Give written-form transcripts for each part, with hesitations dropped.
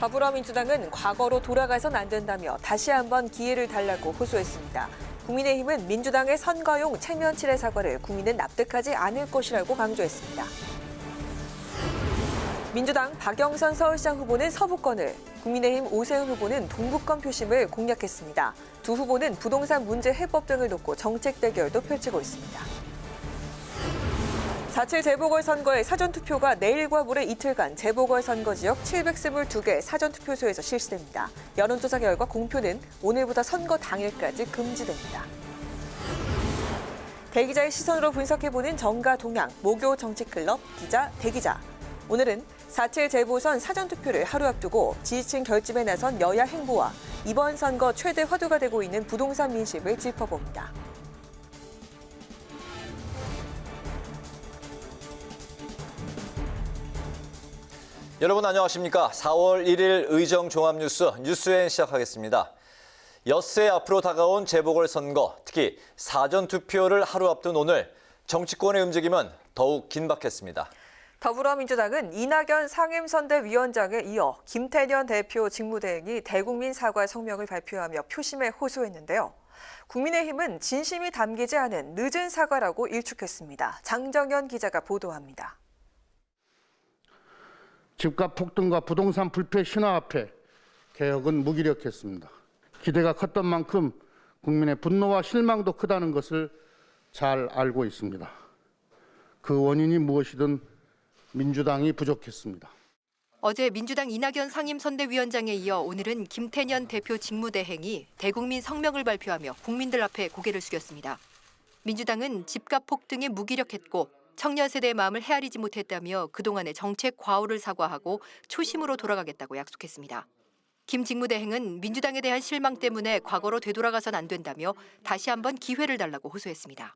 더불어민주당은 과거로 돌아가선 안 된다며 다시 한번 기회를 달라고 호소했습니다. 국민의힘은 민주당의 선거용 체면치레 사과를 국민은 납득하지 않을 것이라고 강조했습니다. 민주당 박영선 서울시장 후보는 서부권을, 국민의힘 오세훈 후보는 동부권 표심을 공략했습니다. 두 후보는 부동산 문제 해법 등을 놓고 정책 대결도 펼치고 있습니다. 4.7 재보궐선거의 사전투표가 내일과 모레 이틀간 재보궐선거 지역 722개 사전투표소에서 실시됩니다. 여론조사 결과 공표는 오늘부터 선거 당일까지 금지됩니다. 대기자의 시선으로 분석해보는 정가 동향, 모교 정치클럽 기자 대기자. 오늘은 4.7 재보선 사전투표를 하루 앞두고 지지층 결집에 나선 여야 행보와 이번 선거 최대 화두가 되고 있는 부동산 민심을 짚어봅니다. 여러분 안녕하십니까? 4월 1일 의정 종합뉴스 뉴스엔 시작하겠습니다. 엿새 앞으로 다가온 재보궐선거, 특히 사전투표를 하루 앞둔 오늘 정치권의 움직임은 더욱 긴박했습니다. 더불어민주당은 이낙연 상임선대위원장에 이어 김태년 대표 직무대행이 대국민 사과 성명을 발표하며 표심에 호소했는데요. 국민의힘은 진심이 담기지 않은 늦은 사과라고 일축했습니다. 장정현 기자가 보도합니다. 집값 폭등과 부동산 불패 신화 앞에 개혁은 무기력했습니다. 기대가 컸던 만큼 국민의 분노와 실망도 크다는 것을 잘 알고 있습니다. 그 원인이 무엇이든 민주당이 부족했습니다. 어제 민주당 이낙연 상임선대위원장에 이어 오늘은 김태년 대표 직무대행이 대국민 성명을 발표하며 국민들 앞에 고개를 숙였습니다. 민주당은 집값 폭등에 무기력했고 청년 세대의 마음을 헤아리지 못했다며 그동안의 정책 과오를 사과하고 초심으로 돌아가겠다고 약속했습니다. 김 직무대행은 민주당에 대한 실망 때문에 과거로 되돌아가선 안 된다며 다시 한번 기회를 달라고 호소했습니다.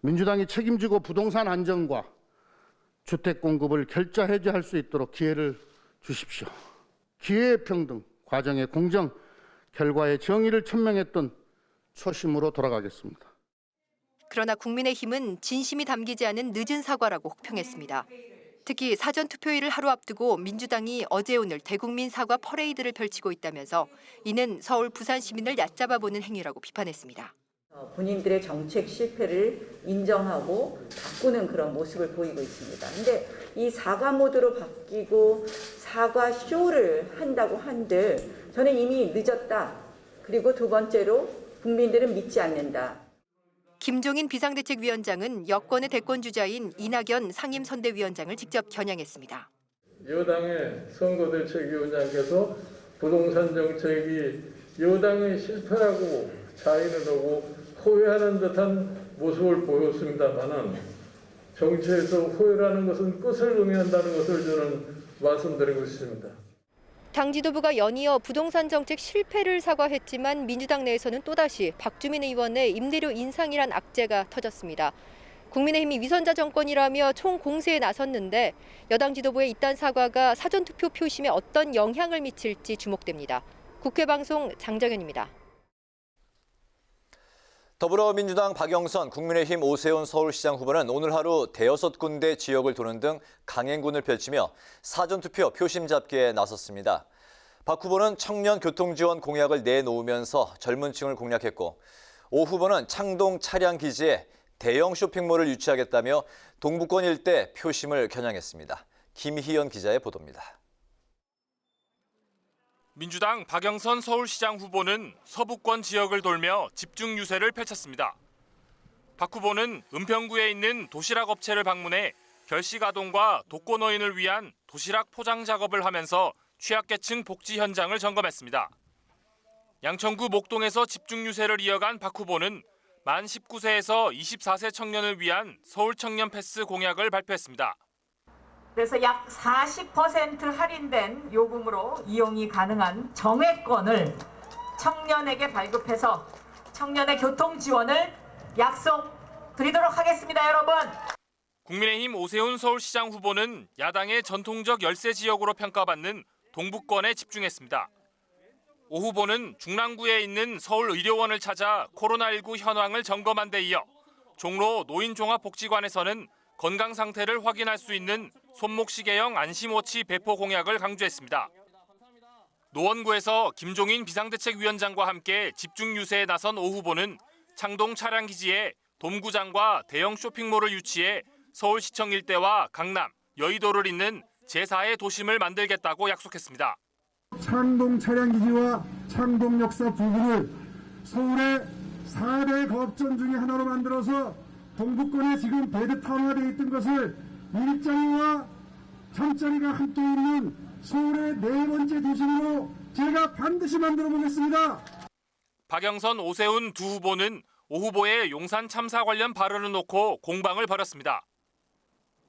민주당이 책임지고 부동산 안정과 주택 공급을 결자 해제할 수 있도록 기회를 주십시오. 기회의 평등, 과정의 공정, 결과의 정의를 천명했던 초심으로 돌아가겠습니다. 그러나 국민의힘은 진심이 담기지 않은 늦은 사과라고 혹평했습니다. 특히 사전투표일을 하루 앞두고 민주당이 어제 오늘 대국민 사과 퍼레이드를 펼치고 있다면서 이는 서울, 부산 시민을 얕잡아보는 행위라고 비판했습니다. 본인들의 정책 실패를 인정하고 바꾸는 그런 모습을 보이고 있습니다. 근데 이 사과 모드로 바뀌고 사과 쇼를 한다고 한들 저는 이미 늦었다. 그리고 두 번째로 국민들은 믿지 않는다. 김종인 비상대책위원장은 여권의 대권주자인 이낙연 상임선대위원장을 직접 겨냥했습니다. 여당의 선거대책위원장께서 부동산 정책이 여당의 실패라고 자인을 하고 호회하는 듯한 모습을 보였습니다만은 정치에서 호회라는 것은 끝을 의미한다는 것을 저는 말씀드리고 있습니다. 당 지도부가 연이어 부동산 정책 실패를 사과했지만 민주당 내에서는 또다시 박주민 의원의 임대료 인상이란 악재가 터졌습니다. 국민의힘이 위선자 정권이라며 총공세에 나섰는데 여당 지도부의 이딴 사과가 사전투표 표심에 어떤 영향을 미칠지 주목됩니다. 국회방송 장정현입니다. 더불어민주당 박영선, 국민의힘 오세훈 서울시장 후보는 오늘 하루 대여섯 군데 지역을 도는 등 강행군을 펼치며 사전투표 표심 잡기에 나섰습니다. 박 후보는 청년 교통지원 공약을 내놓으면서 젊은 층을 공략했고 오 후보는 창동 차량기지에 대형 쇼핑몰을 유치하겠다며 동부권 일대 표심을 겨냥했습니다. 김희연 기자의 보도입니다. 민주당 박영선 서울시장 후보는 서부권 지역을 돌며 집중 유세를 펼쳤습니다. 박 후보는 은평구에 있는 도시락 업체를 방문해 결식아동과 독거노인을 위한 도시락 포장 작업을 하면서 취약계층 복지 현장을 점검했습니다. 양천구 목동에서 집중 유세를 이어간 박 후보는 만 19세에서 24세 청년을 위한 서울 청년 패스 공약을 발표했습니다. 그래서 약 40% 할인된 요금으로 이용이 가능한 정액권을 청년에게 발급해서 청년의 교통 지원을 약속드리도록 하겠습니다, 여러분. 국민의힘 오세훈 서울시장 후보는 야당의 전통적 열세 지역으로 평가받는 동부권에 집중했습니다. 오 후보는 중랑구에 있는 서울의료원을 찾아 코로나19 현황을 점검한 데 이어 종로 노인종합복지관에서는 건강 상태를 확인할 수 있는 손목시계형 안심워치 배포 공약을 강조했습니다. 노원구에서 김종인 비상대책위원장과 함께 집중 유세에 나선 오 후보는 창동 차량기지에 돔구장과 대형 쇼핑몰을 유치해 서울시청 일대와 강남, 여의도를 잇는 제4의 도심을 만들겠다고 약속했습니다. 창동 차량기지와 창동역사 부근을 서울의 4대 거점 중에 하나로 만들어서 동부권에 지금 베드타운화되어 있던 것을 일자리와 잠자리가 함께 있는 서울의 4번째 도심으로 제가 반드시 만들어 보겠습니다. 박영선, 오세훈 두 후보는 오 후보의 용산 참사 관련 발언을 놓고 공방을 벌였습니다.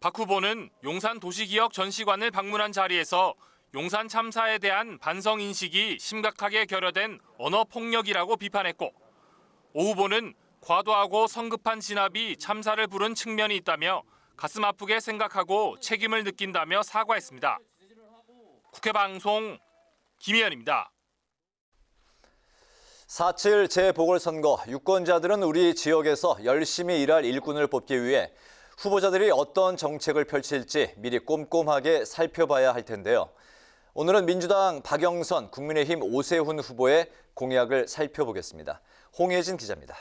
박 후보는 용산 도시기억 전시관을 방문한 자리에서 용산 참사에 대한 반성 인식이 심각하게 결여된 언어 폭력이라고 비판했고, 오 후보는 과도하고 성급한 진압이 참사를 부른 측면이 있다며 가슴 아프게 생각하고 책임을 느낀다며 사과했습니다. 국회 방송 김희연입니다. 4.7 재보궐선거, 유권자들은 우리 지역에서 열심히 일할 일꾼을 뽑기 위해 후보자들이 어떤 정책을 펼칠지 미리 꼼꼼하게 살펴봐야 할 텐데요. 오늘은 민주당 박영선, 국민의힘 오세훈 후보의 공약을 살펴보겠습니다. 홍혜진 기자입니다.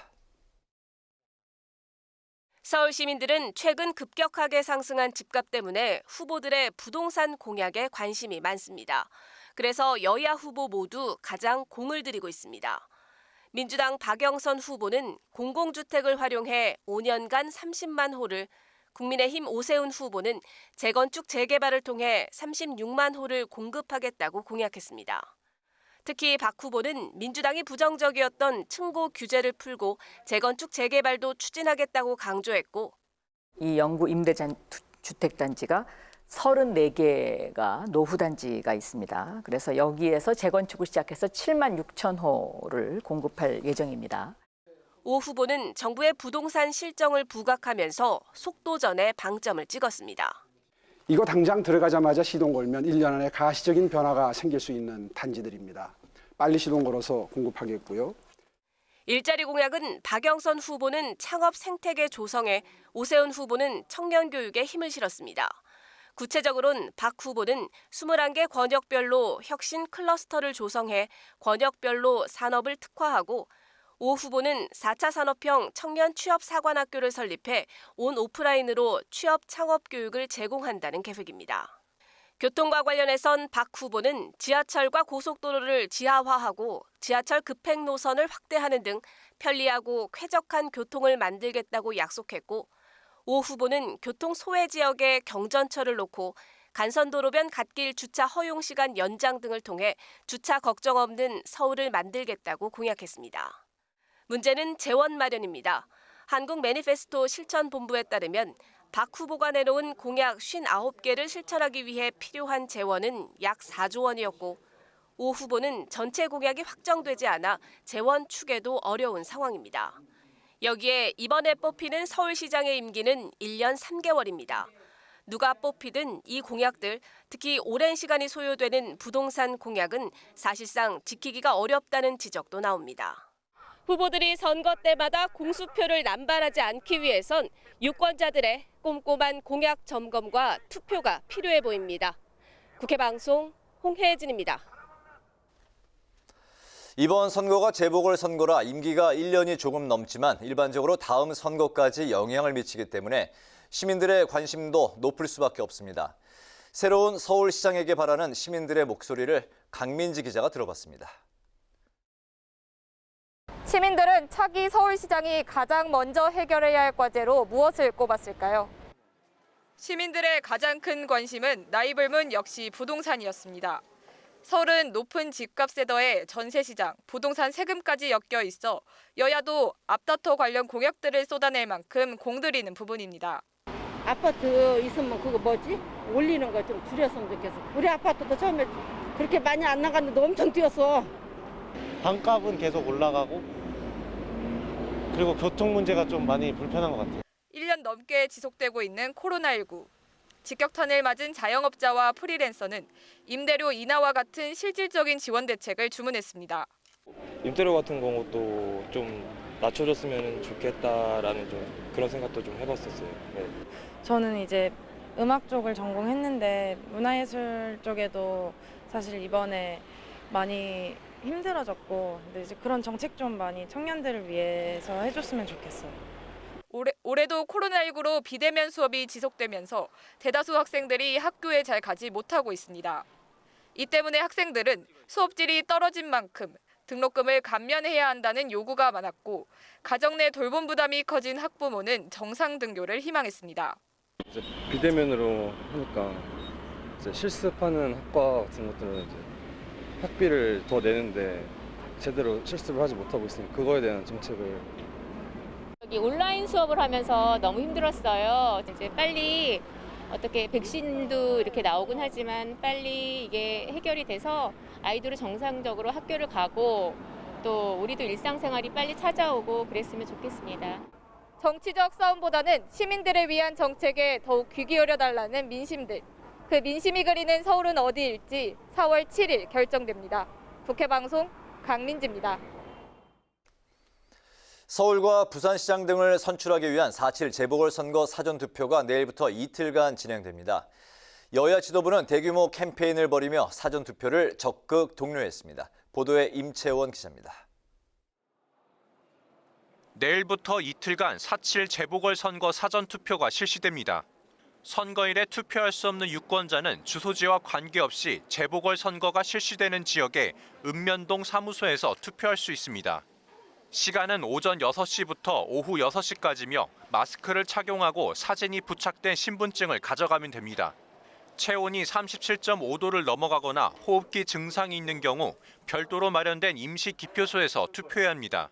서울 시민들은 최근 급격하게 상승한 집값 때문에 후보들의 부동산 공약에 관심이 많습니다. 그래서 여야 후보 모두 가장 공을 들이고 있습니다. 민주당 박영선 후보는 공공주택을 활용해 5년간 30만 호를, 국민의힘 오세훈 후보는 재건축 재개발을 통해 36만 호를 공급하겠다고 공약했습니다. 특히 박 후보는 민주당이 부정적이었던 층고 규제를 풀고 재건축 재개발도 추진하겠다고 강조했고, 이 영구 임대주택단지가 34개가 노후단지가 있습니다. 그래서 여기에서 재건축을 시작해서 7만 6천 호를 공급할 예정입니다. 오 후보는 정부의 부동산 실정을 부각하면서 속도전에 방점을 찍었습니다. 이거 당장 들어가자마자 시동 걸면 1년 안에 가시적인 변화가 생길 수 있는 단지들입니다. 빨리 시동 걸어서 공급하겠고요. 일자리 공약은 박영선 후보는 창업 생태계 조성에, 오세훈 후보는 청년 교육에 힘을 실었습니다. 구체적으로는 박 후보는 21개 권역별로 혁신 클러스터를 조성해 권역별로 산업을 특화하고, 오 후보는 4차 산업형 청년 취업 사관학교를 설립해 온 오프라인으로 취업 창업 교육을 제공한다는 계획입니다. 교통과 관련해선 박 후보는 지하철과 고속도로를 지하화하고 지하철 급행 노선을 확대하는 등 편리하고 쾌적한 교통을 만들겠다고 약속했고, 오 후보는 교통 소외 지역에 경전철을 놓고 간선도로변 갓길 주차 허용 시간 연장 등을 통해 주차 걱정 없는 서울을 만들겠다고 공약했습니다. 문제는 재원 마련입니다. 한국 매니페스토 실천본부에 따르면 박 후보가 내놓은 공약 59개를 실천하기 위해 필요한 재원은 약 4조 원이었고, 오 후보는 전체 공약이 확정되지 않아 재원 추계도 어려운 상황입니다. 여기에 이번에 뽑히는 서울시장의 임기는 1년 3개월입니다. 누가 뽑히든 이 공약들, 특히 오랜 시간이 소요되는 부동산 공약은 사실상 지키기가 어렵다는 지적도 나옵니다. 후보들이 선거 때마다 공수표를 남발하지 않기 위해선 유권자들의 꼼꼼한 공약 점검과 투표가 필요해 보입니다. 국회 방송 홍혜진입니다. 이번 선거가 재보궐선거라 임기가 1년이 조금 넘지만 일반적으로 다음 선거까지 영향을 미치기 때문에 시민들의 관심도 높을 수밖에 없습니다. 새로운 서울시장에게 바라는 시민들의 목소리를 강민지 기자가 들어봤습니다. 시민들은 차기 서울시장이 가장 먼저 해결해야 할 과제로 무엇을 꼽았을까요? 시민들의 가장 큰 관심은 나이불문 역시 부동산이었습니다. 서울은 높은 집값에 더해 전세시장, 부동산 세금까지 엮여 있어 여야도 앞다퉈 관련 공약들을 쏟아낼 만큼 공들이는 부분입니다. 아파트 있으면 그거 뭐지? 올리는 거 좀 줄였으면 좋겠어. 우리 아파트도 처음에 그렇게 많이 안 나갔는데 엄청 뛰었어. 반값은 계속 올라가고 그리고 교통 문제가 좀 많이 불편한 것 같아요. 1년 넘게 지속되고 있는 코로나19. 직격탄을 맞은 자영업자와 프리랜서는 임대료 인하와 같은 실질적인 지원 대책을 주문했습니다. 임대료 같은 경우도 좀 낮춰줬으면 좋겠다라는 좀 그런 생각도 좀 해봤었어요. 네. 저는 이제 음악 쪽을 전공했는데 문화예술 쪽에도 사실 이번에 많이 힘들어졌고, 근데 이제 그런 정책 좀 많이 청년들을 위해서 해줬으면 좋겠어요. 올해도 코로나19로 비대면 수업이 지속되면서 대다수 학생들이 학교에 잘 가지 못하고 있습니다. 이 때문에 학생들은 수업질이 떨어진 만큼 등록금을 감면해야 한다는 요구가 많았고, 가정 내 돌봄 부담이 커진 학부모는 정상 등교를 희망했습니다. 이제 비대면으로 하니까 이제 실습하는 학과 같은 것들은 이제 학비를 더 내는데 제대로 실습을 하지 못하고 있으니 그거에 대한 정책을. 여기 온라인 수업을 하면서 너무 힘들었어요. 이제 빨리 어떻게 백신도 이렇게 나오곤 하지만 빨리 이게 해결이 돼서 아이들이 정상적으로 학교를 가고 또 우리도 일상생활이 빨리 찾아오고 그랬으면 좋겠습니다. 정치적 싸움보다는 시민들을 위한 정책에 더욱 귀 기울여 달라는 민심들. 그 민심이 그리는 서울은 어디일지 4월 7일 결정됩니다. 국회방송 강민지입니다. 서울과 부산시장 등을 선출하기 위한 4.7 재보궐선거 사전투표가 내일부터 이틀간 진행됩니다. 여야 지도부는 대규모 캠페인을 벌이며 사전투표를 적극 독려했습니다. 보도에 임채원 기자입니다. 내일부터 이틀간 4.7 재보궐선거 사전투표가 실시됩니다. 선거일에 투표할 수 없는 유권자는 주소지와 관계없이 재보궐선거가 실시되는 지역의 읍면동 사무소에서 투표할 수 있습니다. 시간은 오전 6시부터 오후 6시까지며 마스크를 착용하고 사진이 부착된 신분증을 가져가면 됩니다. 체온이 37.5도를 넘어가거나 호흡기 증상이 있는 경우 별도로 마련된 임시 기표소에서 투표해야 합니다.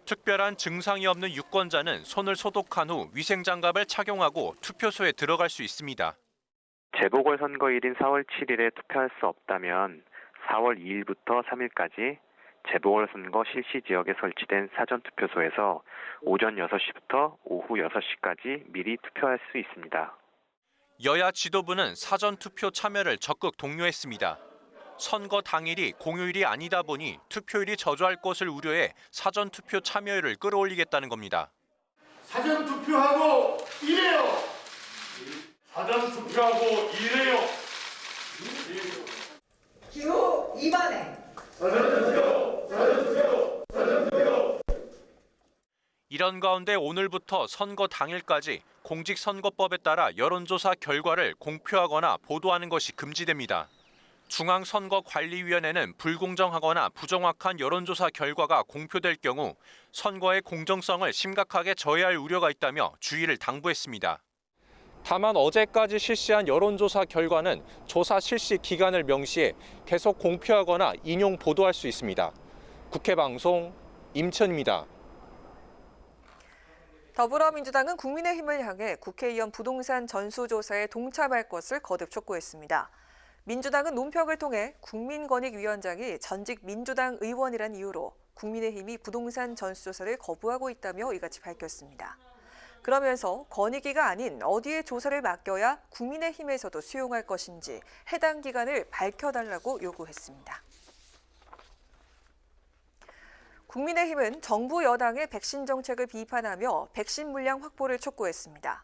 특별한 증상이 없는 유권자는 손을 소독한 후 위생장갑을 착용하고 투표소에 들어갈 수 있습니다. 재보궐선거일인 4월 7일에 투표할 수 없다면 4월 2일부터 3일까지 재보궐선거 실시 지역에 설치된 사전투표소에서 오전 6시부터 오후 6시까지 미리 투표할 수 있습니다. 여야 지도부는 사전투표 참여를 적극 독려했습니다. 선거 당일이 공휴일이 아니다 보니 투표율이 저조할 것을 우려해 사전투표 참여율을 끌어올리겠다는 겁니다. 사전투표하고 이래요. 사전투표하고 이래요. 기호 2번에 사전투표. 이런 가운데 오늘부터 선거 당일까지 공직선거법에 따라 여론조사 결과를 공표하거나 보도하는 것이 금지됩니다. 중앙선거관리위원회는 불공정하거나 부정확한 여론조사 결과가 공표될 경우 선거의 공정성을 심각하게 저해할 우려가 있다며 주의를 당부했습니다. 다만 어제까지 실시한 여론조사 결과는 조사 실시 기간을 명시해 계속 공표하거나 인용 보도할 수 있습니다. 국회방송 임천입니다. 더불어민주당은 국민의힘을 향해 국회의원 부동산 전수조사에 동참할 것을 거듭 촉구했습니다. 민주당은 논평을 통해 국민권익위원장이 전직 민주당 의원이란 이유로 국민의힘이 부동산 전수조사를 거부하고 있다며 이같이 밝혔습니다. 그러면서 권익위가 아닌 어디에 조사를 맡겨야 국민의힘에서도 수용할 것인지 해당 기간을 밝혀달라고 요구했습니다. 국민의힘은 정부 여당의 백신 정책을 비판하며 백신 물량 확보를 촉구했습니다.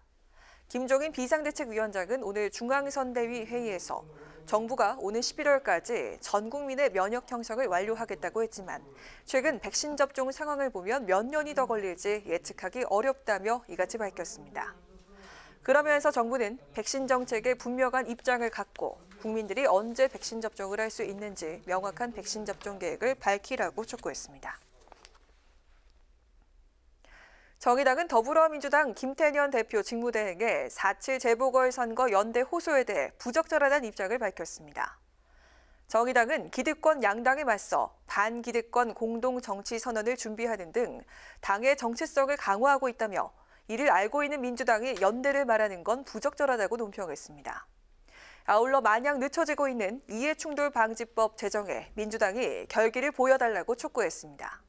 김종인 비상대책위원장은 오늘 중앙선대위 회의에서 정부가 오는 11월까지 전 국민의 면역 형성을 완료하겠다고 했지만 최근 백신 접종 상황을 보면 몇 년이 더 걸릴지 예측하기 어렵다며 이같이 밝혔습니다. 그러면서 정부는 백신 정책에 분명한 입장을 갖고 국민들이 언제 백신 접종을 할 수 있는지 명확한 백신 접종 계획을 밝히라고 촉구했습니다. 정의당은 더불어민주당 김태년 대표 직무대행의 4.7 재보궐선거 연대 호소에 대해 부적절하다는 입장을 밝혔습니다. 정의당은 기득권 양당에 맞서 반기득권 공동정치선언을 준비하는 등 당의 정체성을 강화하고 있다며 이를 알고 있는 민주당이 연대를 말하는 건 부적절하다고 논평했습니다. 아울러 마냥 늦춰지고 있는 이해충돌방지법 제정에 민주당이 결기를 보여달라고 촉구했습니다.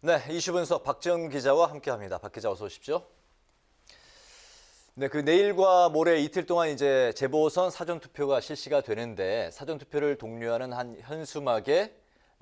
네, 이슈 분석 박지영 기자와 함께합니다. 박 기자 어서 오십시오. 네, 내일과 모레 이틀 동안 이제 재보선 사전투표가 실시가 되는데 사전투표를 독려하는 한 현수막에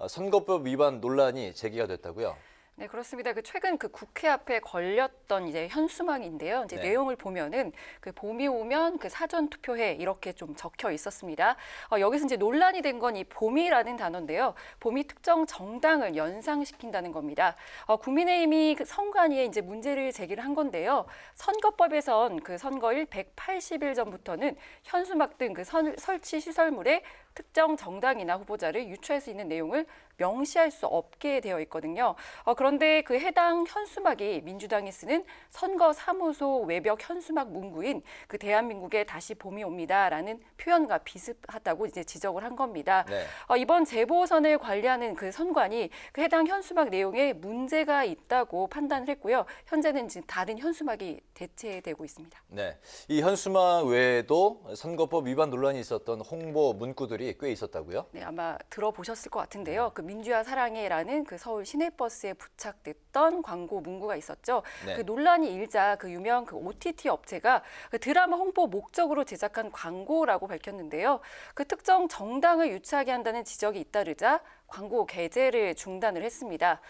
선거법 위반 논란이 제기가 됐다고요? 네, 그렇습니다. 최근 국회 앞에 걸렸던 이제 현수막인데요. 이제 네. 내용을 보면은 봄이 오면 사전 투표해 이렇게 좀 적혀 있었습니다. 여기서 이제 논란이 된 건 이 봄이라는 단어인데요. 봄이 특정 정당을 연상시킨다는 겁니다. 국민의힘이 선관위에 이제 문제를 제기를 한 건데요. 선거법에선 선거일 180일 전부터는 현수막 등 설치 시설물에 특정 정당이나 후보자를 유추할 수 있는 내용을 명시할 수 없게 되어 있거든요. 그런데 해당 현수막이 민주당이 쓰는 선거사무소 외벽 현수막 문구인 대한민국에 다시 봄이 옵니다라는 표현과 비슷하다고 이제 지적을 한 겁니다. 네. 이번 재보선을 관리하는 선관이 해당 현수막 내용에 문제가 있다고 판단을 했고요. 현재는 지금 다른 현수막이 대체되고 있습니다. 네, 이 현수막 외에도 선거법 위반 논란이 있었던 홍보 문구들이 꽤 있었다고요? 네, 아마 들어보셨을 것 같은데요. 민주화 사랑해라는 서울 시내버스에 부착됐던 광고 문구가 있었죠. 네. 논란이 일자 유명 OTT 업체가 드라마 홍보 목적으로 제작한 광고라고 밝혔는데요. 특정 정당을 유치하게 한다는 지적이 잇따르자 광고 게재를 중단을 했습니다.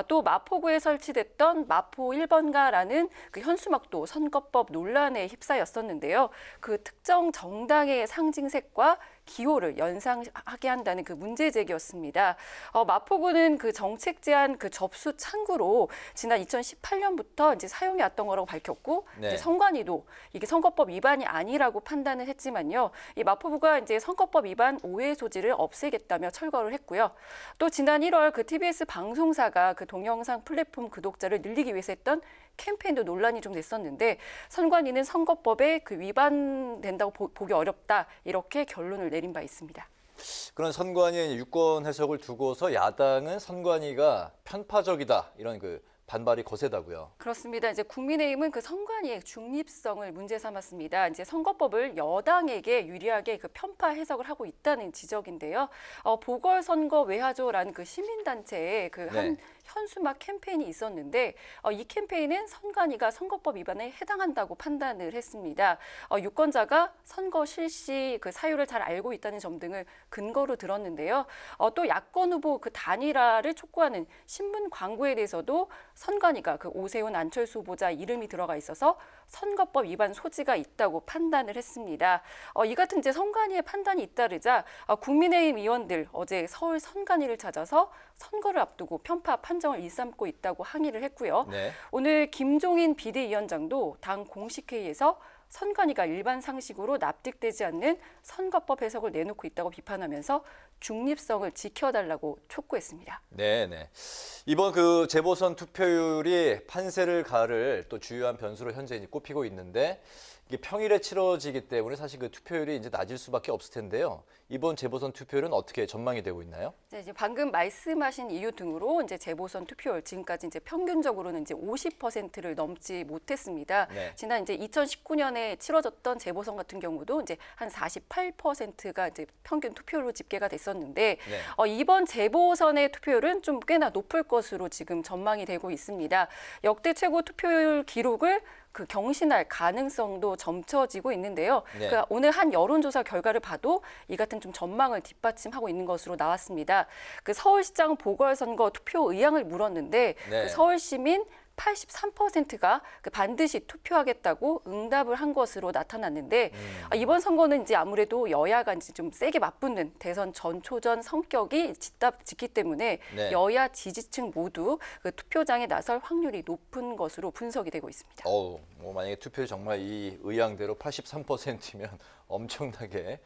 또 마포구에 설치됐던 마포 1번가라는 현수막도 선거법 논란에 휩싸였었는데요. 특정 정당의 상징색과 기호를 연상하게 한다는 문제 제기였습니다. 마포구는 정책 제한 접수 창구로 지난 2018년부터 이제 사용해 왔던 거라고 밝혔고, 네. 이제 선관위도 이게 선거법 위반이 아니라고 판단을 했지만요. 이 마포구가 이제 선거법 위반 오해 소지를 없애겠다며 철거를 했고요. 또 지난 1월 TBS 방송사가 동영상 플랫폼 구독자를 늘리기 위해서 했던 캠페인도 논란이 좀 됐었는데 선관위는 선거법에 위반된다고 보기 어렵다 이렇게 결론을 내린 바 있습니다. 그런 선관위의 유권 해석을 두고서 야당은 선관위가 편파적이다 이런 반발이 거세다고요. 그렇습니다. 이제 국민의힘은 선관위의 중립성을 문제 삼았습니다. 이제 선거법을 여당에게 유리하게 편파 해석을 하고 있다는 지적인데요. 보궐선거 외화조라는 시민단체의 한 현수막 캠페인이 있었는데 이 캠페인은 선관위가 선거법 위반에 해당한다고 판단을 했습니다. 유권자가 선거 실시 사유를 잘 알고 있다는 점 등을 근거로 들었는데요. 또 야권 후보 단일화를 촉구하는 신문 광고에 대해서도 선관위가 오세훈 안철수 후보자 이름이 들어가 있어서 선거법 위반 소지가 있다고 판단을 했습니다. 이 같은 이제 선관위의 판단이 잇따르자 국민의힘 의원들 어제 서울 선관위를 찾아서 선거를 앞두고 편파 판정을 일삼고 있다고 항의를 했고요. 네. 오늘 김종인 비대위원장도 당 공식회의에서 선관위가 일반 상식으로 납득되지 않는 선거법 해석을 내놓고 있다고 비판하면서 중립성을 지켜달라고 촉구했습니다. 네. 이번 재보선 투표율이 판세를 가를 또 주요한 변수로 현재 꼽히고 있는데 이게 평일에 치러지기 때문에 사실 투표율이 이제 낮을 수밖에 없을 텐데요. 이번 재보선 투표율은 어떻게 전망이 되고 있나요? 네, 이제 방금 말씀하신 이유 등으로 이제 재보선 투표율 지금까지 이제 평균적으로는 이제 50%를 넘지 못했습니다. 네. 지난 이제 2019년에 치러졌던 재보선 같은 경우도 이제 한 48%가 이제 평균 투표율로 집계가 됐었는데 이번 재보선의 투표율은 좀 꽤나 높을 것으로 지금 전망이 되고 있습니다. 역대 최고 투표율 기록을 경신할 가능성도 점쳐지고 있는데요. 네. 오늘 한 여론조사 결과를 봐도 이 같은 좀 전망을 뒷받침하고 있는 것으로 나왔습니다. 서울시장 보궐선거 투표 의향을 물었는데 네. 서울 시민 83%가 반드시 투표하겠다고 응답을 한 것으로 나타났는데 이번 선거는 이제 아무래도 여야가 이제 좀 세게 맞붙는 대선 전초전 성격이 짙기 때문에 네. 여야 지지층 모두 투표장에 나설 확률이 높은 것으로 분석이 되고 있습니다. 만약에 투표율이 정말 이 의향대로 83%면 엄청나게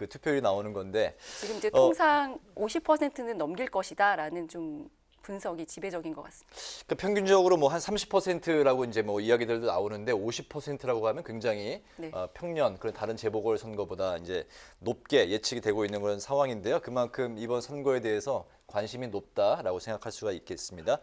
투표율이 나오는 건데 지금 이제 통상 50%는 넘길 것이다라는 좀 분석이 지배적인 것 같습니다. 평균적으로 한 30%라고 이제 이야기들도 나오는데 50%라고 하면 굉장히 평년 그런 다른 재보궐 선거보다 이제 높게 예측이 되고 있는 그런 상황인데요. 그만큼 이번 선거에 대해서 관심이 높다라고 생각할 수가 있겠습니다.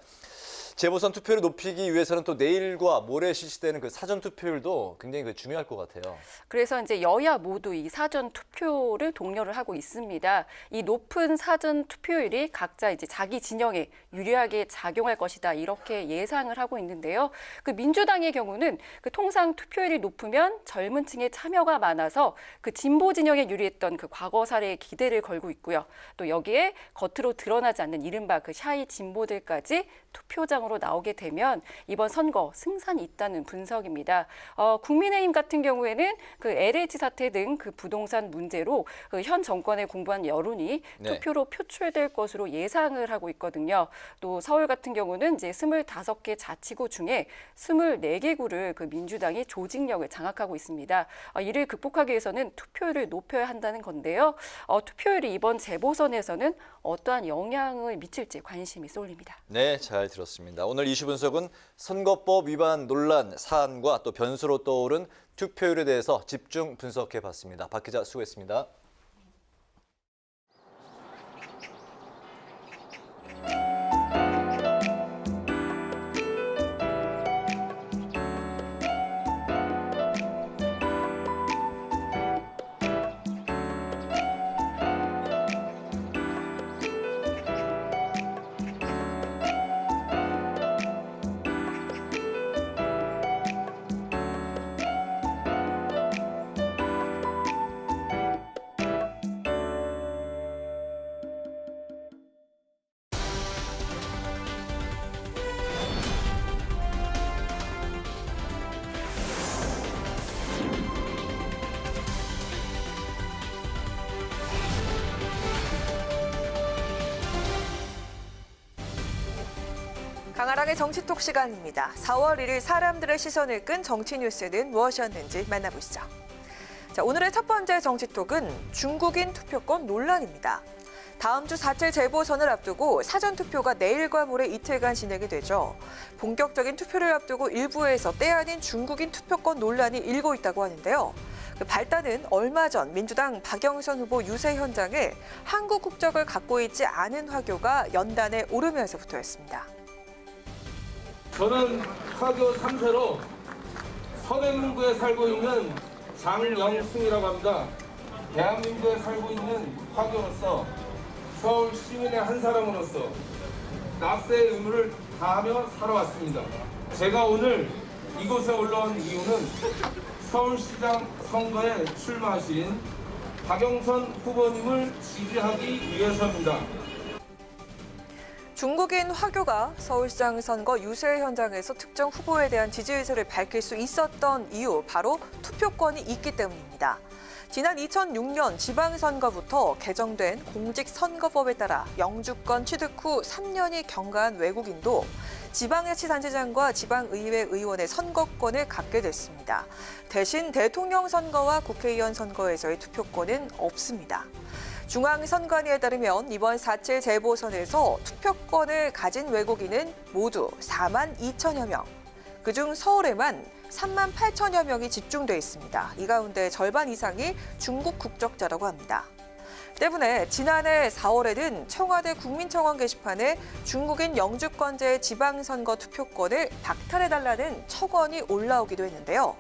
재보선 투표를 높이기 위해서는 또 내일과 모레 실시되는 그 사전 투표율도 굉장히 중요할 것 같아요. 그래서 이제 여야 모두 이 사전 투표를 독려를 하고 있습니다. 이 높은 사전 투표율이 각자 이제 자기 진영에 유리하게 작용할 것이다 이렇게 예상을 하고 있는데요. 그 민주당의 경우는 그 통상 투표율이 높으면 젊은 층의 참여가 많아서 그 진보 진영에 유리했던 그 과거 사례에 기대를 걸고 있고요. 또 여기에 겉으로 드러나지 않는 이른바 그 샤이 진보들까지 투표장으로 나오게 되면 이번 선거 승산이 있다는 분석입니다. 국민의힘 같은 경우에는 그 LH 사태 등 그 부동산 문제로 그 현 정권에 공부한 여론이 투표로 표출될 것으로 예상을 하고 있거든요. 또 서울 같은 경우는 이제 25개 자치구 중에 24개 구를 그 민주당이 조직력을 장악하고 있습니다. 이를 극복하기 위해서는 투표율을 높여야 한다는 건데요. 투표율이 이번 재보선에서는 어떠한 영향을 미칠지 관심이 쏠립니다. 네, 잘 들었습니다. 오늘 이슈 분석은 선거법 위반 논란 사안과 또 변수로 떠오른 투표율에 대해서 집중 분석해봤습니다. 박 기자 수고했습니다. 강아랑의 정치톡 시간입니다. 4월 1일 사람들의 시선을 끈 정치 뉴스는 무엇이었는지 만나보시죠. 자, 오늘의 첫 번째 정치톡은 중국인 투표권 논란입니다. 다음 주 4.7 재보선을 앞두고 사전투표가 내일과 모레 이틀간 진행이 되죠. 본격적인 투표를 앞두고 일부에서 때 아닌 중국인 투표권 논란이 일고 있다고 하는데요. 그 발단은 얼마 전 민주당 박영선 후보 유세 현장에 한국 국적을 갖고 있지 않은 화교가 연단에 오르면서부터였습니다. 저는 화교 3세로 서대문구에 살고 있는 장영승이라고 합니다. 대한민국에 살고 있는 화교로서 서울 시민의 한 사람으로서 납세의 의무를 다하며 살아왔습니다. 제가 오늘 이곳에 올라온 이유는 서울시장 선거에 출마하신 박영선 후보님을 지지하기 위해서입니다. 중국인 화교가 서울시장 선거 유세 현장에서 특정 후보에 대한 지지 의사를 밝힐 수 있었던 이유, 바로 투표권이 있기 때문입니다. 지난 2006년 지방선거부터 개정된 공직선거법에 따라 영주권 취득 후 3년이 경과한 외국인도 지방자치단체장과 지방의회 의원의 선거권을 갖게 됐습니다. 대신 대통령 선거와 국회의원 선거에서의 투표권은 없습니다. 중앙선관위에 따르면 이번 4.7 재보선에서 투표권을 가진 외국인은 모두 4만 2천여 명. 그중 서울에만 3만 8천여 명이 집중돼 있습니다. 이 가운데 절반 이상이 중국 국적자라고 합니다. 때문에 지난해 4월에는 청와대 국민청원 게시판에 중국인 영주권자의 지방선거 투표권을 박탈해달라는 척언이 올라오기도 했는데요.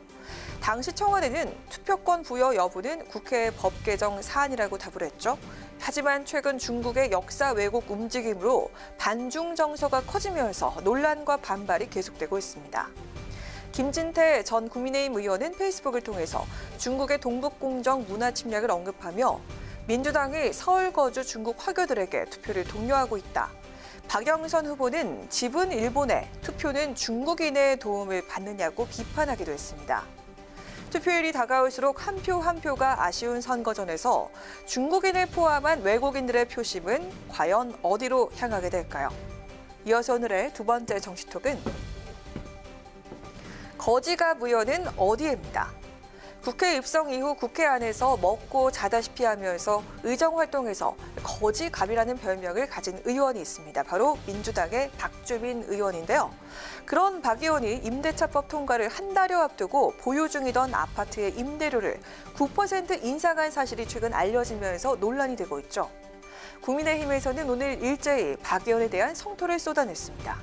당시 청와대는 투표권 부여 여부는 국회 법 개정 사안이라고 답을 했죠. 하지만 최근 중국의 역사 왜곡 움직임으로 반중 정서가 커지면서 논란과 반발이 계속되고 있습니다. 김진태 전 국민의힘 의원은 페이스북을 통해서 중국의 동북공정 문화 침략을 언급하며 민주당이 서울 거주 중국 화교들에게 투표를 독려하고 있다. 박영선 후보는 집은 일본에, 투표는 중국인의 도움을 받느냐고 비판하기도 했습니다. 투표일이 다가올수록 한 표 한 표가 아쉬운 선거전에서 중국인을 포함한 외국인들의 표심은 과연 어디로 향하게 될까요? 이어서 오늘의 두 번째 정치톡은 거지가 무효는 어디에입니다. 국회 입성 이후 국회 안에서 먹고 자다시피 하면서 의정활동에서 거지갑이라는 별명을 가진 의원이 있습니다. 바로 민주당의 박주민 의원인데요. 그런 박 의원이 임대차법 통과를 한 달여 앞두고 보유 중이던 아파트의 임대료를 9% 인상한 사실이 최근 알려지면서 논란이 되고 있죠. 국민의힘에서는 오늘 일제히 박 의원에 대한 성토를 쏟아냈습니다.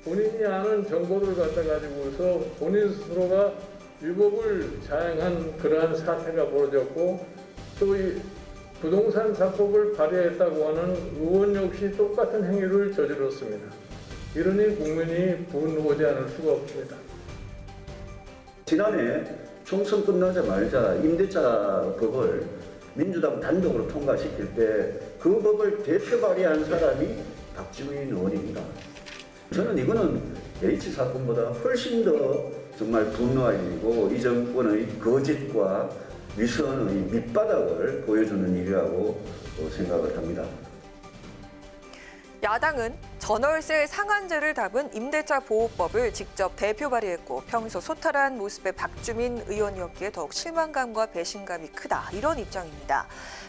본인이 아는 정보를 갖다 가지고서 본인 스스로가 위법을 자행한 그러한 사태가 벌어졌고 또 이 부동산 사법을 발휘했다고 하는 의원 역시 똑같은 행위를 저질렀습니다. 이러니 국민이 분노하지 않을 수가 없습니다. 지난해 총선 끝나자마자 임대차 법을 민주당 단독으로 통과시킬 때 그 법을 대표 발의한 사람이 박주민 의원입니다. 저는 이거는 H 사건보다 훨씬 더 정말 분노할 일이고 이 정권의 거짓과 위선의 밑바닥을 보여주는 일이라고 생각을 합니다. 야당은 전월세 상한제를 담은 임대차 보호법을 직접 대표 발의했고 평소 소탈한 모습의 박주민 의원이었기에 더욱 실망감과 배신감이 크다 이런 입장입니다.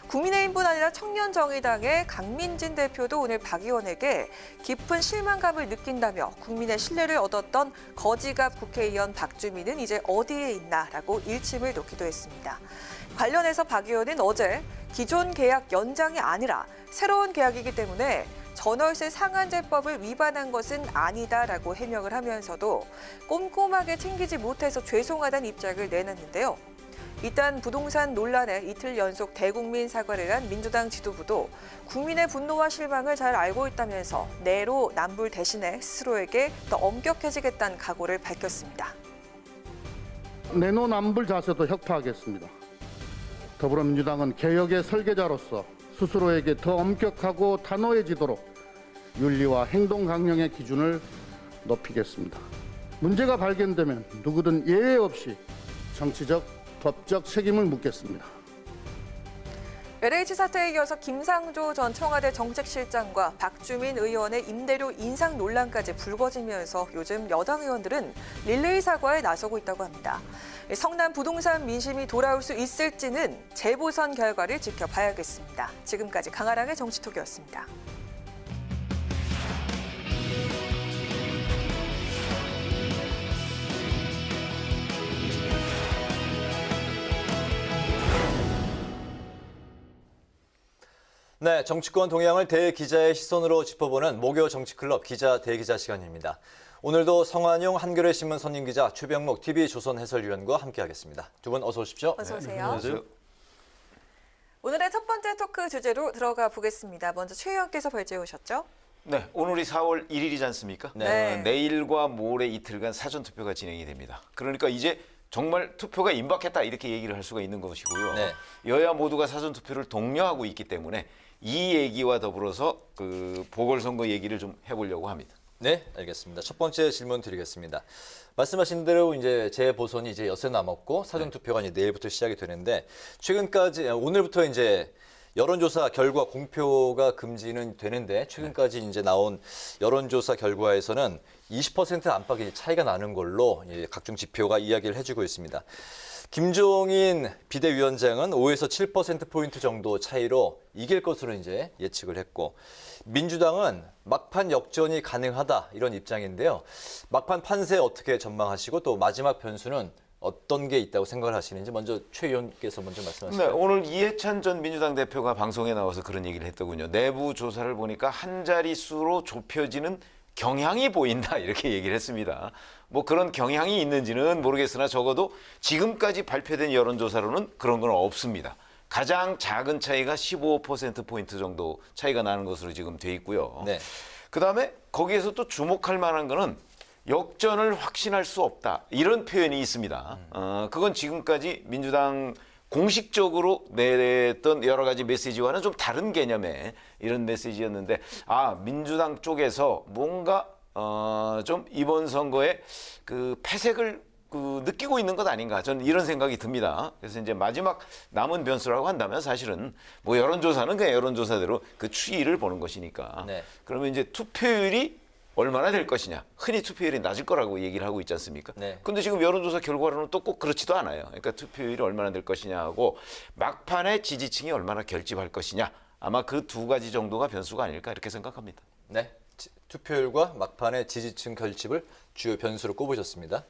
국민의힘뿐 아니라 청년정의당의 강민진 대표도 오늘 박 의원에게 깊은 실망감을 느낀다며 국민의 신뢰를 얻었던 거지갑 국회의원 박주민은 이제 어디에 있나라고 일침을 놓기도 했습니다. 관련해서 박 의원은 어제 기존 계약 연장이 아니라 새로운 계약이기 때문에 전월세 상한제법을 위반한 것은 아니다라고 해명을 하면서도 꼼꼼하게 챙기지 못해서 죄송하다는 입장을 내놨는데요. 일단 부동산 논란에 이틀 연속 대국민 사과를 한 민주당 지도부도 국민의 분노와 실망을 잘 알고 있다면서 내로남불 대신에 스스로에게 더 엄격해지겠다는 각오를 밝혔습니다. 내로남불 자세도 혁파하겠습니다. 더불어민주당은 개혁의 설계자로서 스스로에게 더 엄격하고 단호해지도록 윤리와 행동 강령의 기준을 높이겠습니다. 문제가 발견되면 누구든 예외 없이 정치적, 법적 책임을 묻겠습니다. LH 사태에 이어서 김상조 전 청와대 정책실장과 박주민 의원의 임대료 인상 논란까지 불거지면서 요즘 여당 의원들은 릴레이 사과에 나서고 있다고 합니다. 성남 부동산 민심이 돌아올 수 있을지는 재보선 결과를 지켜봐야겠습니다. 지금까지 강아랑의 정치톡이었습니다. 네, 정치권 동향을 대기자의 시선으로 짚어보는 목요 정치클럽 기자 대기자 시간입니다. 오늘도 성환용 한겨레 신문 선임 기자, 최병목 TV조선 해설위원과 함께하겠습니다. 두 분 어서 오십시오. 어서 오세요. 네, 안녕하세요. 오늘의 첫 번째 토크 주제로 들어가 보겠습니다. 먼저 최 의원께서 발제해 오셨죠? 네, 오늘이 4월 1일이지 않습니까? 네. 내일과 모레 이틀간 사전투표가 진행이 됩니다. 그러니까 이제 정말 투표가 임박했다 이렇게 얘기를 할 수가 있는 것이고요. 네. 여야 모두가 사전투표를 독려하고 있기 때문에 이 얘기와 더불어서 그 보궐선거 얘기를 좀 해보려고 합니다. 네, 알겠습니다. 첫 번째 질문 드리겠습니다. 말씀하신 대로 이제 재보선이 이제 엿새 남았고 사전투표가 이제 내일부터 시작이 되는데 최근까지 오늘부터 이제 여론조사 결과 공표가 금지는 되는데 최근까지 이제 나온 여론조사 결과에서는 20% 안팎의 차이가 나는 걸로 이제 각종 지표가 이야기를 해주고 있습니다. 김종인 비대위원장은 5에서 7%포인트 정도 차이로 이길 것으로 이제 예측을 했고 민주당은 막판 역전이 가능하다 이런 입장인데요. 막판 판세 어떻게 전망하시고 또 마지막 변수는 어떤 게 있다고 생각을 하시는지 먼저 최 의원께서 먼저 말씀하시죠. 네, 오늘 이해찬 전 민주당 대표가 방송에 나와서 그런 얘기를 했더군요. 내부 조사를 보니까 한 자릿수로 좁혀지는 경향이 보인다 이렇게 얘기를 했습니다. 뭐 그런 경향이 있는지는 모르겠으나 적어도 지금까지 발표된 여론조사로는 그런 건 없습니다. 가장 작은 차이가 15%포인트 정도 차이가 나는 것으로 지금 돼 있고요. 네. 그다음에 거기에서 또 주목할 만한 거는 역전을 확신할 수 없다 이런 표현이 있습니다. 그건 지금까지 민주당 공식적으로 내던 여러 가지 메시지와는 좀 다른 개념의 이런 메시지였는데 민주당 쪽에서 뭔가 좀 이번 선거에 그 패색을 느끼고 있는 것 아닌가 저는 이런 생각이 듭니다. 그래서 이제 마지막 남은 변수라고 한다면 사실은 뭐 여론조사는 그냥 여론조사대로 그 추이를 보는 것이니까 네. 그러면 이제 투표율이 얼마나 될 것이냐. 흔히 투표율이 낮을 거라고 얘기를 하고 있지 않습니까? 네. 근데 지금 여론조사 결과로는 또 꼭 그렇지도 않아요. 그러니까 투표율이 얼마나 될 것이냐 하고 막판에 지지층이 얼마나 결집할 것이냐. 아마 그 두 가지 정도가 변수가 아닐까 이렇게 생각합니다. 네, 투표율과 막판의 지지층 결집을 주요 변수로 꼽으셨습니다.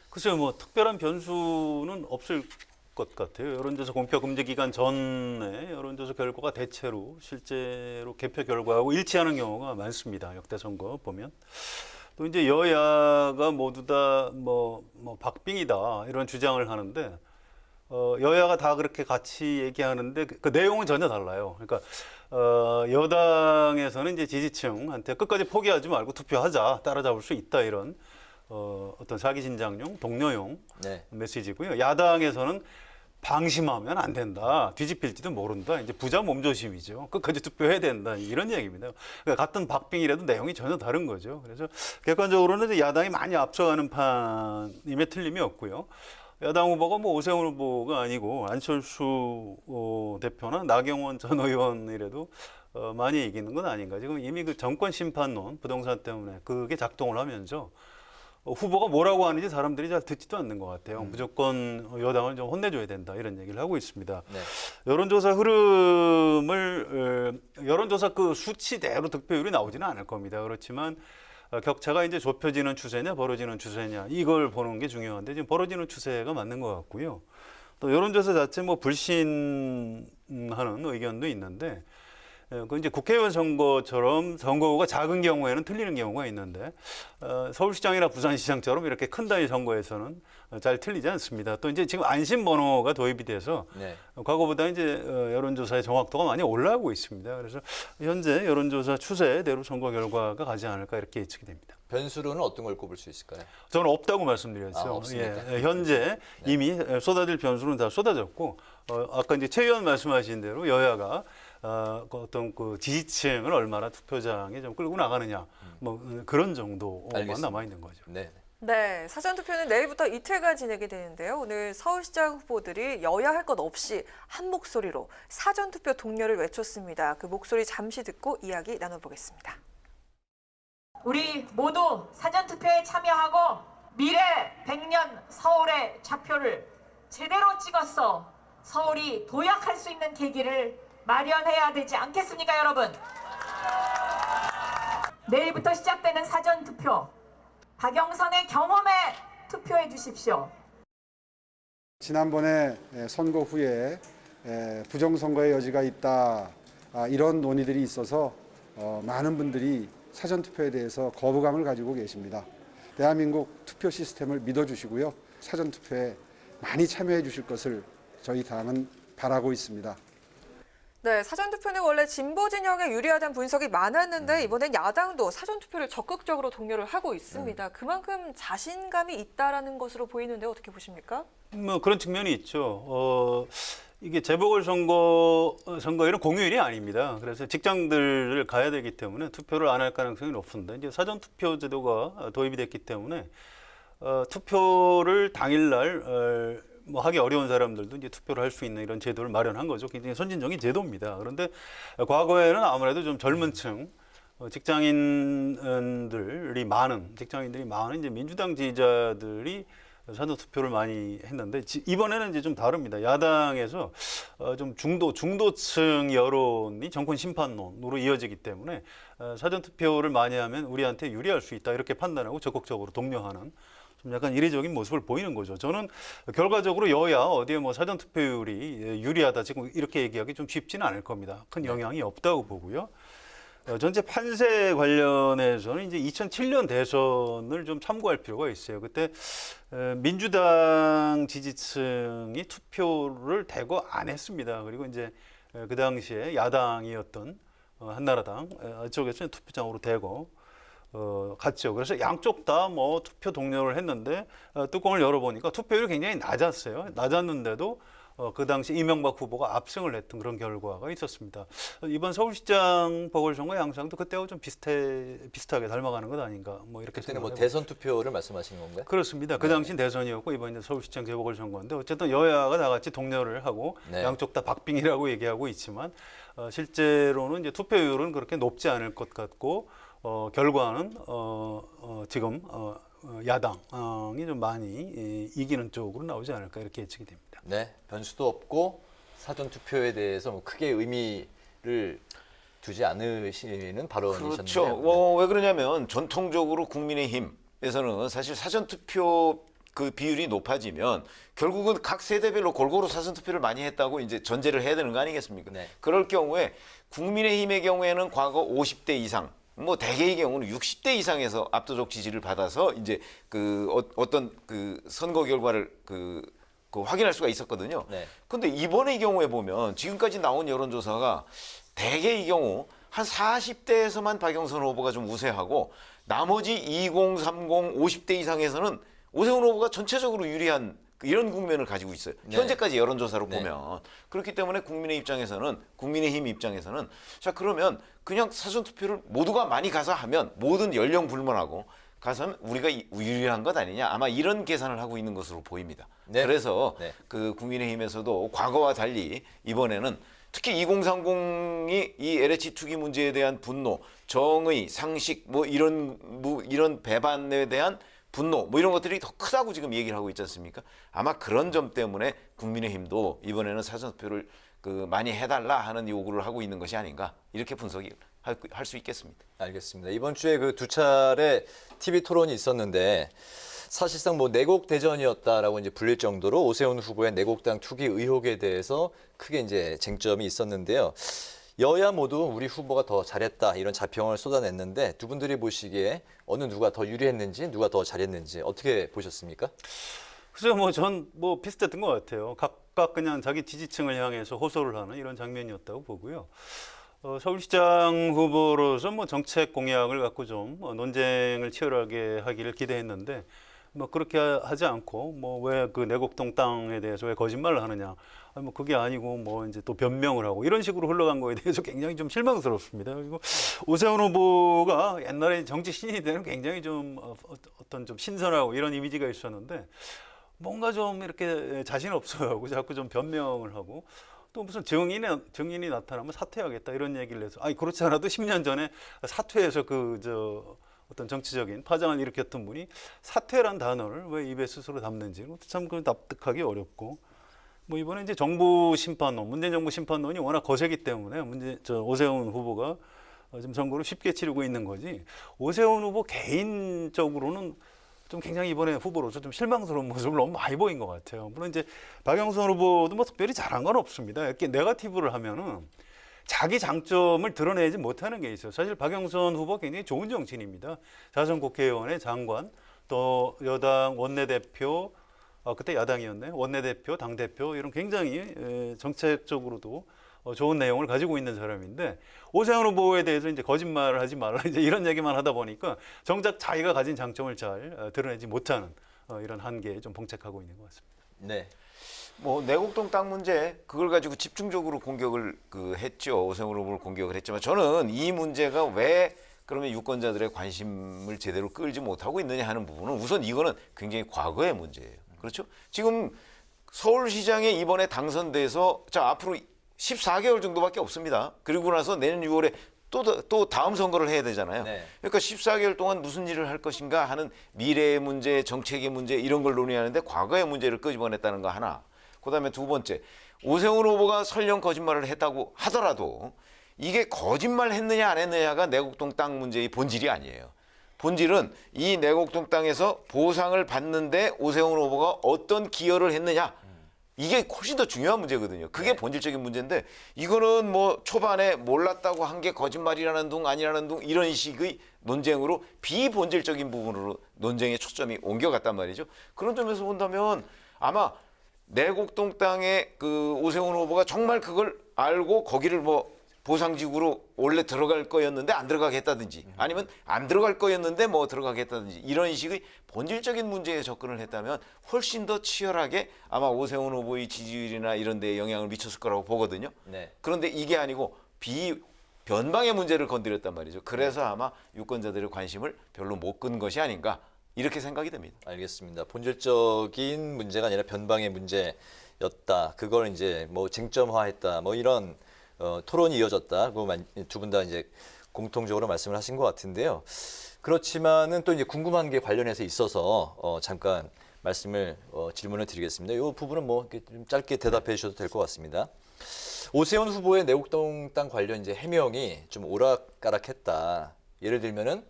글쎄요, 뭐 특별한 변수는 없을 것 같아요. 여론조사 공표 금지 기간 전에 여론조사 결과가 대체로 실제로 개표 결과하고 일치하는 경우가 많습니다. 역대 선거 보면. 또 이제 여야가 모두 다 뭐 박빙이다 이런 주장을 하는데 여야가 다 그렇게 같이 얘기하는데 그 내용은 전혀 달라요. 그러니까 여당에서는 이제 지지층한테 끝까지 포기하지 말고 투표하자, 따라잡을 수 있다 이런 어떤 사기 진작용, 독려용 네. 메시지고요. 야당에서는 방심하면 안 된다, 뒤집힐지도 모른다, 이제 부자 몸조심이죠. 끝까지 투표해야 된다 이런 얘기입니다. 그러니까 같은 박빙이라도 내용이 전혀 다른 거죠. 그래서 객관적으로는 이제 야당이 많이 앞서가는 판임에 틀림이 없고요. 야당 후보가 뭐 오세훈 후보가 아니고 안철수 대표나 나경원 전 의원이라도 많이 이기는 건 아닌가. 지금 이미 그 정권 심판론, 부동산 때문에 그게 작동을 하면서 후보가 뭐라고 하는지 사람들이 잘 듣지도 않는 것 같아요. 무조건 여당을 좀 혼내줘야 된다 이런 얘기를 하고 있습니다. 네. 여론조사 흐름을 여론조사 그 수치대로 득표율이 나오지는 않을 겁니다. 그렇지만 격차가 이제 좁혀지는 추세냐 벌어지는 추세냐 이걸 보는 게 중요한데 지금 벌어지는 추세가 맞는 것 같고요. 또 여론조사 자체 뭐 불신하는 의견도 있는데 그 이제 국회의원 선거처럼 선거구가 작은 경우에는 틀리는 경우가 있는데 서울시장이나 부산시장처럼 이렇게 큰 단위 선거에서는 잘 틀리지 않습니다. 또 이제 지금 안심번호가 도입이 돼서 네. 과거보다 이제 여론조사의 정확도가 많이 올라가고 있습니다. 그래서 현재 여론조사 추세대로 선거 결과가 가지 않을까 이렇게 예측이 됩니다. 변수로는 어떤 걸 꼽을 수 있을까요? 저는 없다고 말씀드렸죠. 없습니까? 예, 현재 네. 이미 쏟아질 변수는 다 쏟아졌고 아까 이제 최 의원 말씀하신 대로 여야가 어떤 그 지지층을 얼마나 투표장에 좀 끌고 나가느냐 뭐 그런 정도만 알겠습니다. 남아 있는 거죠. 네. 네, 사전투표는 내일부터 이틀간 진행이 되는데요. 오늘 서울시장 후보들이 여야 할 것 없이 한 목소리로 사전투표 독려를 외쳤습니다. 그 목소리 잠시 듣고 이야기 나눠보겠습니다. 우리 모두 사전투표에 참여하고 미래 100년 서울의 좌표를 제대로 찍어서 서울이 도약할 수 있는 계기를 마련해야 되지 않겠습니까, 여러분? 내일부터 시작되는 사전투표, 박영선의 경험에 투표해 주십시오. 지난번에 선거 후에 부정선거의 여지가 있다, 이런 논의들이 있어서 많은 분들이 사전투표에 대해서 거부감을 가지고 계십니다. 대한민국 투표 시스템을 믿어주시고요. 사전투표에 많이 참여해 주실 것을 저희 당은 바라고 있습니다. 네, 사전투표는 원래 진보 진영에 유리하다는 분석이 많았는데 이번엔 야당도 사전투표를 적극적으로 독려를 하고 있습니다. 그만큼 자신감이 있다라는 것으로 보이는데 어떻게 보십니까? 뭐 그런 측면이 있죠. 이게 재보궐선거에는 공휴일이 아닙니다. 그래서 직장들을 가야 되기 때문에 투표를 안 할 가능성이 높은데 이제 사전투표 제도가 도입이 됐기 때문에 투표를 당일날 뭐 하기 어려운 사람들도 이제 투표를 할 수 있는 이런 제도를 마련한 거죠. 굉장히 선진적인 제도입니다. 그런데 과거에는 아무래도 좀 젊은 층 직장인들이 많은 이제 민주당 지지자들이 사전 투표를 많이 했는데 이번에는 이제 좀 다릅니다. 야당에서 좀 중도층 여론이 정권 심판론으로 이어지기 때문에 사전 투표를 많이 하면 우리한테 유리할 수 있다 이렇게 판단하고 적극적으로 독려하는 좀 약간 이례적인 모습을 보이는 거죠. 저는 결과적으로 여야 어디에 뭐 사전 투표율이 유리하다 지금 이렇게 얘기하기 좀 쉽지는 않을 겁니다. 큰 영향이 없다고 보고요. 전체 판세 관련해서는 이제 2007년 대선을 좀 참고할 필요가 있어요. 그때 민주당 지지층이 투표를 대거 안 했습니다. 그리고 이제 그 당시에 야당이었던 한나라당 쪽에서 투표장으로 대거 갔죠. 그래서 양쪽 다 뭐 투표 독려를 했는데 뚜껑을 열어보니까 투표율이 굉장히 낮았어요. 낮았는데도 그 당시 이명박 후보가 압승을 했던 그런 결과가 있었습니다. 이번 서울시장 보궐선거 양상도 그때하고 좀 비슷하게 닮아가는 것 아닌가 뭐 이렇게 그때는 생각해요. 뭐 대선 투표를 말씀하시는 건가요? 그렇습니다. 그 당시는 대선이었고 이번 이제 서울시장 재보궐선거인데 어쨌든 여야가 다 같이 독려를 하고 네. 양쪽 다 박빙이라고 얘기하고 있지만 실제로는 이제 투표율은 그렇게 높지 않을 것 같고 결과는 지금 야당이 좀 많이 이기는 쪽으로 나오지 않을까 이렇게 예측이 됩니다. 네, 변수도 없고 사전 투표에 대해서 뭐 크게 의미를 두지 않으시는 발언이셨는데요. 그렇죠. 왜 그러냐면 전통적으로 국민의힘에서는 사실 사전 투표 그 비율이 높아지면 결국은 각 세대별로 골고루 사전투표를 많이 했다고 이제 전제를 해야 되는 거 아니겠습니까? 네. 그럴 경우에 국민의힘의 경우에는 과거 50대 이상, 뭐 대개의 경우는 60대 이상에서 압도적 지지를 받아서 이제 어떤 선거 결과를 확인할 수가 있었거든요. 네. 근데 이번의 경우에 보면 지금까지 나온 여론조사가 대개의 경우 한 40대에서만 박영선 후보가 좀 우세하고 나머지 20, 30, 50대 이상에서는 오세훈 후보가 전체적으로 유리한 이런 국면을 가지고 있어요. 네. 현재까지 여론조사로 네. 보면. 그렇기 때문에 국민의힘 입장에서는 자 그러면 그냥 사전투표를 모두가 많이 가서 하면 모든 연령 불문하고 가서 하면 우리가 유리한 것 아니냐. 아마 이런 계산을 하고 있는 것으로 보입니다. 네. 그래서 네. 국민의힘에서도 과거와 달리 이번에는 특히 2030이 이 LH 투기 문제에 대한 분노, 정의, 상식 이런 배반에 대한 분노 이런 것들이 더 크다고 지금 얘기를 하고 있지 않습니까? 아마 그런 점 때문에 국민의힘도 이번에는 사전투표를 많이 해달라 하는 요구를 하고 있는 것이 아닌가 이렇게 분석이 할 수 있겠습니다. 알겠습니다. 이번 주에 두 차례 TV 토론이 있었는데 사실상 내곡 대전이었다라고 이제 불릴 정도로 오세훈 후보의 내곡당 투기 의혹에 대해서 크게 이제 쟁점이 있었는데요. 여야 모두 우리 후보가 더 잘했다 이런 자평을 쏟아냈는데 두 분들이 보시기에 어느 누가 더 유리했는지 누가 더 잘했는지 어떻게 보셨습니까? 글쎄요, 전 비슷했던 것 같아요. 각각 그냥 자기 지지층을 향해서 호소를 하는 이런 장면이었다고 보고요. 서울시장 후보로서 정책 공약을 갖고 좀 논쟁을 치열하게 하기를 기대했는데 그렇게 하지 않고 왜 내곡동 땅에 대해서 왜 거짓말을 하느냐. 그게 아니고 이제 또 변명을 하고 이런 식으로 흘러간 거에 대해서 굉장히 좀 실망스럽습니다. 그리고 오세훈 후보가 옛날에 정치 신인이 때는 굉장히 좀 어떤 좀 신선하고 이런 이미지가 있었는데 뭔가 좀 이렇게 자신 없어하고 자꾸 좀 변명을 하고 또 무슨 증인이 나타나면 사퇴하겠다 이런 얘기를 해서 그렇지 않아도 10년 전에 사퇴해서 어떤 정치적인 파장을 일으켰던 분이 사퇴란 단어를 왜 입에 스스로 담는지 참 납득하기 어렵고 이번에 이제 정부 심판론, 문재인 정부 심판론이 워낙 거세기 때문에 오세훈 후보가 지금 선거를 쉽게 치르고 있는 거지. 오세훈 후보 개인적으로는 좀 굉장히 이번에 후보로서 좀 실망스러운 모습을 너무 많이 보인 것 같아요. 물론 이제 박영선 후보도 특별히 잘한 건 없습니다. 이렇게 네거티브를 하면은 자기 장점을 드러내지 못하는 게 있어요. 사실 박영선 후보 굉장히 좋은 정치인입니다. 자선 국회의원의 장관, 또 여당 원내대표, 그때 야당이었네. 원내대표, 당대표 이런 굉장히 정책적으로도 좋은 내용을 가지고 있는 사람인데 오세훈 후보에 대해서 이제 거짓말을 하지 말라 이제 이런 얘기만 하다 보니까 정작 자기가 가진 장점을 잘 드러내지 못하는 이런 한계에 좀 봉착하고 있는 것 같습니다. 네. 내곡동 땅 문제 그걸 가지고 집중적으로 공격을 했죠. 오세훈 후보를 공격을 했지만 저는 이 문제가 왜 그러면 유권자들의 관심을 제대로 끌지 못하고 있느냐 하는 부분은 우선 이거는 굉장히 과거의 문제예요. 그렇죠? 지금 서울시장에 이번에 당선돼서 앞으로 14개월 정도밖에 없습니다. 그리고 나서 내년 6월에 또 다음 선거를 해야 되잖아요. 네. 그러니까 14개월 동안 무슨 일을 할 것인가 하는 미래의 문제, 정책의 문제 이런 걸 논의하는데 과거의 문제를 끄집어냈다는 거 하나. 그다음에 두 번째, 오세훈 후보가 설령 거짓말을 했다고 하더라도 이게 거짓말 했느냐 안 했느냐가 내곡동 땅 문제의 본질이 아니에요. 본질은 이 내곡동 땅에서 보상을 받는데 오세훈 후보가 어떤 기여를 했느냐. 이게 훨씬 더 중요한 문제거든요. 그게 본질적인 문제인데 이거는 초반에 몰랐다고 한 게 거짓말이라는 둥 아니라는 둥 이런 식의 논쟁으로 비본질적인 부분으로 논쟁의 초점이 옮겨갔단 말이죠. 그런 점에서 본다면 아마 내곡동 땅에 오세훈 후보가 정말 그걸 알고 거기를 보상지구로 원래 들어갈 거였는데 안 들어가겠다든지 아니면 안 들어갈 거였는데 들어가겠다든지 이런 식의 본질적인 문제에 접근을 했다면 훨씬 더 치열하게 아마 오세훈 후보의 지지율이나 이런 데에 영향을 미쳤을 거라고 보거든요. 네. 그런데 이게 아니고 변방의 문제를 건드렸단 말이죠. 그래서 아마 유권자들의 관심을 별로 못 끈 것이 아닌가 이렇게 생각이 됩니다. 알겠습니다. 본질적인 문제가 아니라 변방의 문제였다. 그걸 이제 쟁점화했다. 이런 토론이 이어졌다. 두 분 다 이제 공통적으로 말씀을 하신 것 같은데요. 그렇지만은 또 이제 궁금한 게 관련해서 있어서 잠깐 질문을 드리겠습니다. 이 부분은 좀 짧게 대답해 주셔도 될 것 같습니다. 오세훈 후보의 내곡동 땅 관련 이제 해명이 좀 오락가락했다. 예를 들면은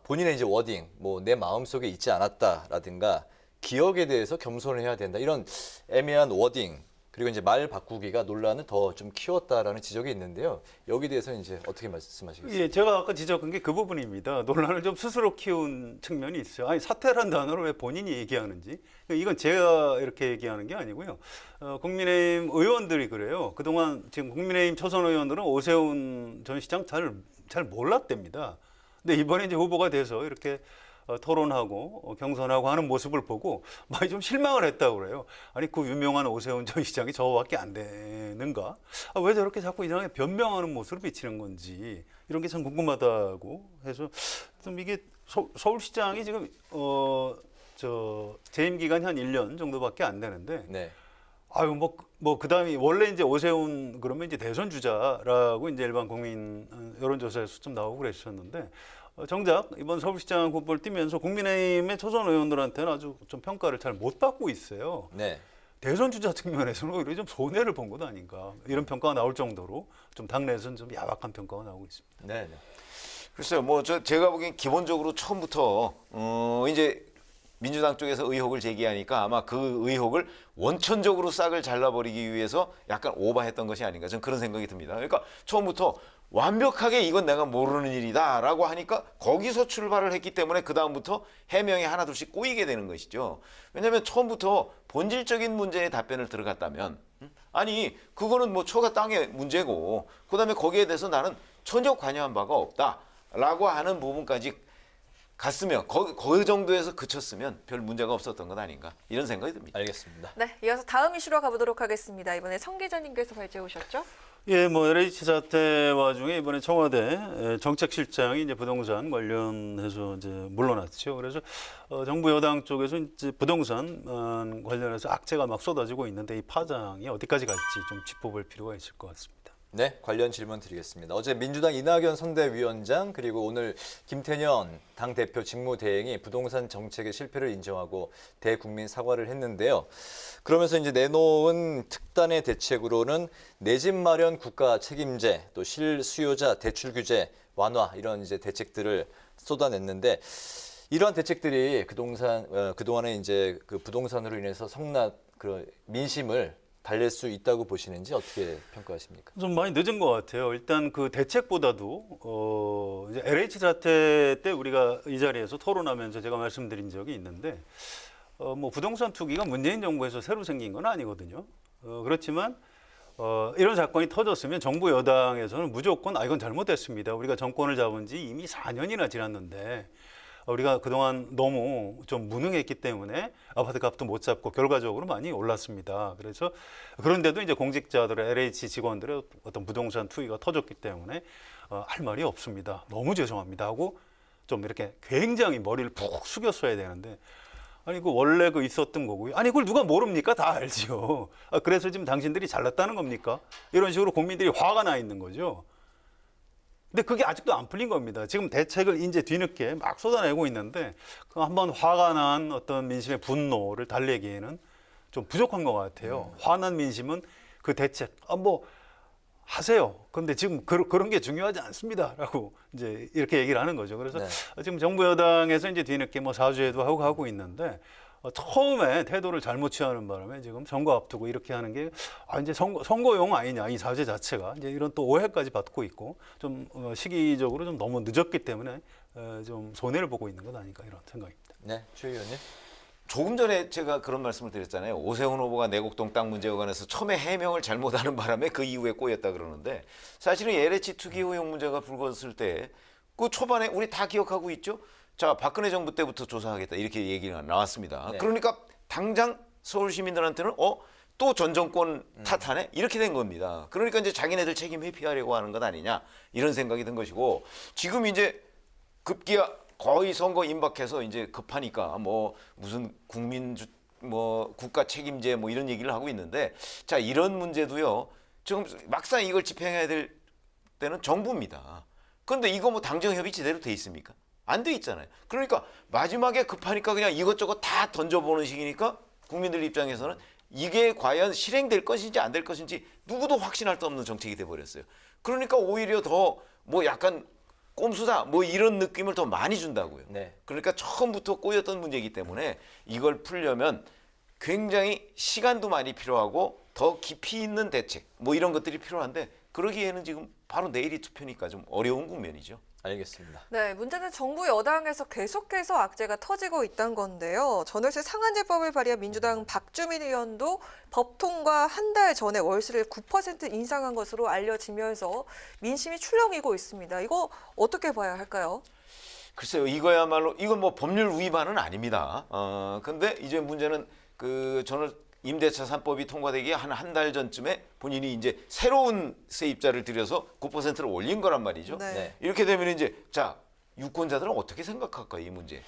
본인의 이제 워딩, 내 마음속에 있지 않았다라든가 기억에 대해서 겸손해야 된다. 이런 애매한 워딩 그리고 이제 말 바꾸기가 논란을 더 좀 키웠다라는 지적이 있는데요. 여기 대해서 이제 어떻게 말씀하시겠어요? 예, 제가 아까 지적한 게 그 부분입니다. 논란을 좀 스스로 키운 측면이 있어요. 아니, 사퇴란 단어를 왜 본인이 얘기하는지. 이건 제가 이렇게 얘기하는 게 아니고요. 국민의힘 의원들이 그래요. 그동안 지금 국민의힘 초선 의원들은 오세훈 전 시장 잘 몰랐답니다. 근데 이번에 이제 후보가 돼서 이렇게 토론하고 경선하고 하는 모습을 보고 많이 좀 실망을 했다고 그래요. 아니 그 유명한 오세훈 전 시장이 저거밖에 안 되는가? 왜 저렇게 자꾸 이상하게 변명하는 모습을 비치는 건지 이런 게 참 궁금하다고 해서 좀 이게 서울시장이 지금 재임 기간이 한 1년 정도밖에 안 되는데 네. 아유 뭐 그다음에 원래 이제 오세훈 그러면 이제 대선 주자라고 이제 일반 국민 여론조사에서 좀 나오고 그랬었는데 정작 이번 서울시장 후보를 뛰면서 국민의힘의 초선 의원들한테는 아주 좀 평가를 잘 못 받고 있어요. 네. 대선 주자 측면에서는 오히려 좀 손해를 본 것 아닌가 이런 평가가 나올 정도로 좀 당내에서는 좀 야박한 평가가 나오고 있습니다. 네. 네. 글쎄요, 뭐 제가 보기엔 기본적으로 처음부터 이제 민주당 쪽에서 의혹을 제기하니까 아마 그 의혹을 원천적으로 싹을 잘라버리기 위해서 약간 오버했던 것이 아닌가 저는 그런 생각이 듭니다. 그러니까 처음부터 완벽하게 이건 내가 모르는 일이다라고 하니까 거기서 출발을 했기 때문에 그 다음부터 해명이 하나둘씩 꼬이게 되는 것이죠. 왜냐하면 처음부터 본질적인 문제에 답변을 들어갔다면 아니 그거는 뭐 초가 땅의 문제고 그다음에 거기에 대해서 나는 전혀 관여한 바가 없다라고 하는 부분까지 갔으면 그 정도에서 그쳤으면 별 문제가 없었던 것 아닌가 이런 생각이 듭니다. 알겠습니다. 네, 이어서 다음 이슈로 가보도록 하겠습니다. 이번에 성 기자님께서 발제해 오셨죠? 예, 뭐 LH 사태 와중에 이번에 청와대 정책실장이 이제 부동산 관련해서 이제 물러났죠. 그래서 정부 여당 쪽에서 이제 부동산 관련해서 악재가 막 쏟아지고 있는데 이 파장이 어디까지 갈지 좀 짚어볼 필요가 있을 것 같습니다. 네, 관련 질문 드리겠습니다. 어제 민주당 이낙연 선대위원장 그리고 오늘 김태년 당대표 직무대행이 부동산 정책의 실패를 인정하고 대국민 사과를 했는데요. 그러면서 이제 내놓은 특단의 대책으로는 내 집 마련 국가 책임제, 또 실수요자 대출 규제 완화 이런 이제 대책들을 쏟아냈는데 이러한 대책들이 그동안에 이제 그 부동산으로 인해서 성난 그 민심을 달랠 수 있다고 보시는지 어떻게 평가하십니까? 좀 많이 늦은 것 같아요. 일단 그 대책보다도 이제 LH 사태 때 우리가 이 자리에서 토론하면서 제가 말씀드린 적이 있는데 뭐 부동산 투기가 문재인 정부에서 새로 생긴 건 아니거든요. 그렇지만 이런 사건이 터졌으면 정부 여당에서는 무조건 이건 잘못됐습니다. 우리가 정권을 잡은 지 이미 4년이나 지났는데 우리가 그동안 너무 좀 무능했기 때문에 아파트 값도 못 잡고 결과적으로 많이 올랐습니다. 그래서 그런데도 이제 공직자들의 LH 직원들의 어떤 부동산 투기가 터졌기 때문에 할 말이 없습니다. 너무 죄송합니다 하고 좀 이렇게 굉장히 머리를 푹 숙였어야 되는데 아니 그 원래 그 있었던 거고요. 아니 그걸 누가 모릅니까? 다 알지요. 그래서 지금 당신들이 잘났다는 겁니까? 이런 식으로 국민들이 화가 나 있는 거죠. 근데 그게 아직도 안 풀린 겁니다. 지금 대책을 이제 뒤늦게 막 쏟아내고 있는데 그 한번 화가 난 어떤 민심의 분노를 달래기에는 좀 부족한 것 같아요. 화난 민심은 그 대책 뭐 하세요. 그런데 지금 그런 게 중요하지 않습니다라고 이제 이렇게 얘기를 하는 거죠. 그래서 지금 정부 여당에서 이제 뒤늦게 뭐 사죄도 하고 가고 있는데 처음에 태도를 잘못 취하는 바람에 지금 선거 앞두고 이렇게 하는 게 이제 선거용 아니냐 이 사죄 자체가 이제 이런 또 오해까지 받고 있고 좀 시기적으로 좀 너무 늦었기 때문에 좀 손해를 보고 있는 것 아닌가 이런 생각입니다. 네, 최 의원님. 조금 전에 제가 그런 말씀을 드렸잖아요. 오세훈 후보가 내곡동 땅 문제에 관해서 처음에 해명을 잘못하는 바람에 그 이후에 꼬였다 그러는데 사실은 LH 투기 의혹 문제가 불거졌을 때 그 초반에 우리 다 기억하고 있죠. 자, 박근혜 정부 때부터 조사하겠다 이렇게 얘기가 나왔습니다. 네. 그러니까 당장 서울 시민들한테는 또 전 정권 탓하네 이렇게 된 겁니다. 그러니까 이제 자기네들 책임 회피하려고 하는 것 아니냐 이런 생각이 든 것이고 지금 이제 급기야 거의 선거 임박해서 이제 급하니까 뭐 무슨 국가 책임제 뭐 이런 얘기를 하고 있는데 자 이런 문제도요 지금 막상 이걸 집행해야 될 때는 정부입니다. 그런데 이거 뭐 당정 협의 제대로 돼 있습니까? 안 돼 있잖아요. 그러니까 마지막에 급하니까 그냥 이것저것 다 던져보는 식이니까 국민들 입장에서는 이게 과연 실행될 것인지 안 될 것인지 누구도 확신할 수 없는 정책이 돼버렸어요. 그러니까 오히려 더 뭐 약간 꼼수다 뭐 이런 느낌을 더 많이 준다고요. 네. 그러니까 처음부터 꼬였던 문제이기 때문에 이걸 풀려면 굉장히 시간도 많이 필요하고 더 깊이 있는 대책 뭐 이런 것들이 필요한데 그러기에는 지금 바로 내일이 투표니까 좀 어려운 국면이죠. 알겠습니다. 네, 문제는 정부 여당에서 계속해서 악재가 터지고 있다는 건데요. 전월세 상한제법을 발의한 민주당 박주민 의원도 법 통과 한 달 전에 월세를 9% 인상한 것으로 알려지면서 민심이 출렁이고 있습니다. 이거 어떻게 봐야 할까요? 글쎄요, 이거야말로 이건 뭐 법률 위반은 아닙니다. 근데 이제 문제는 그 저는 임대차 3법이 통과되기 한 달 전쯤에 본인이 이제 새로운 세입자를 들여서 9%를 올린 거란 말이죠. 네. 이렇게 되면 이제 자 유권자들은 어떻게 생각할까 이 문제?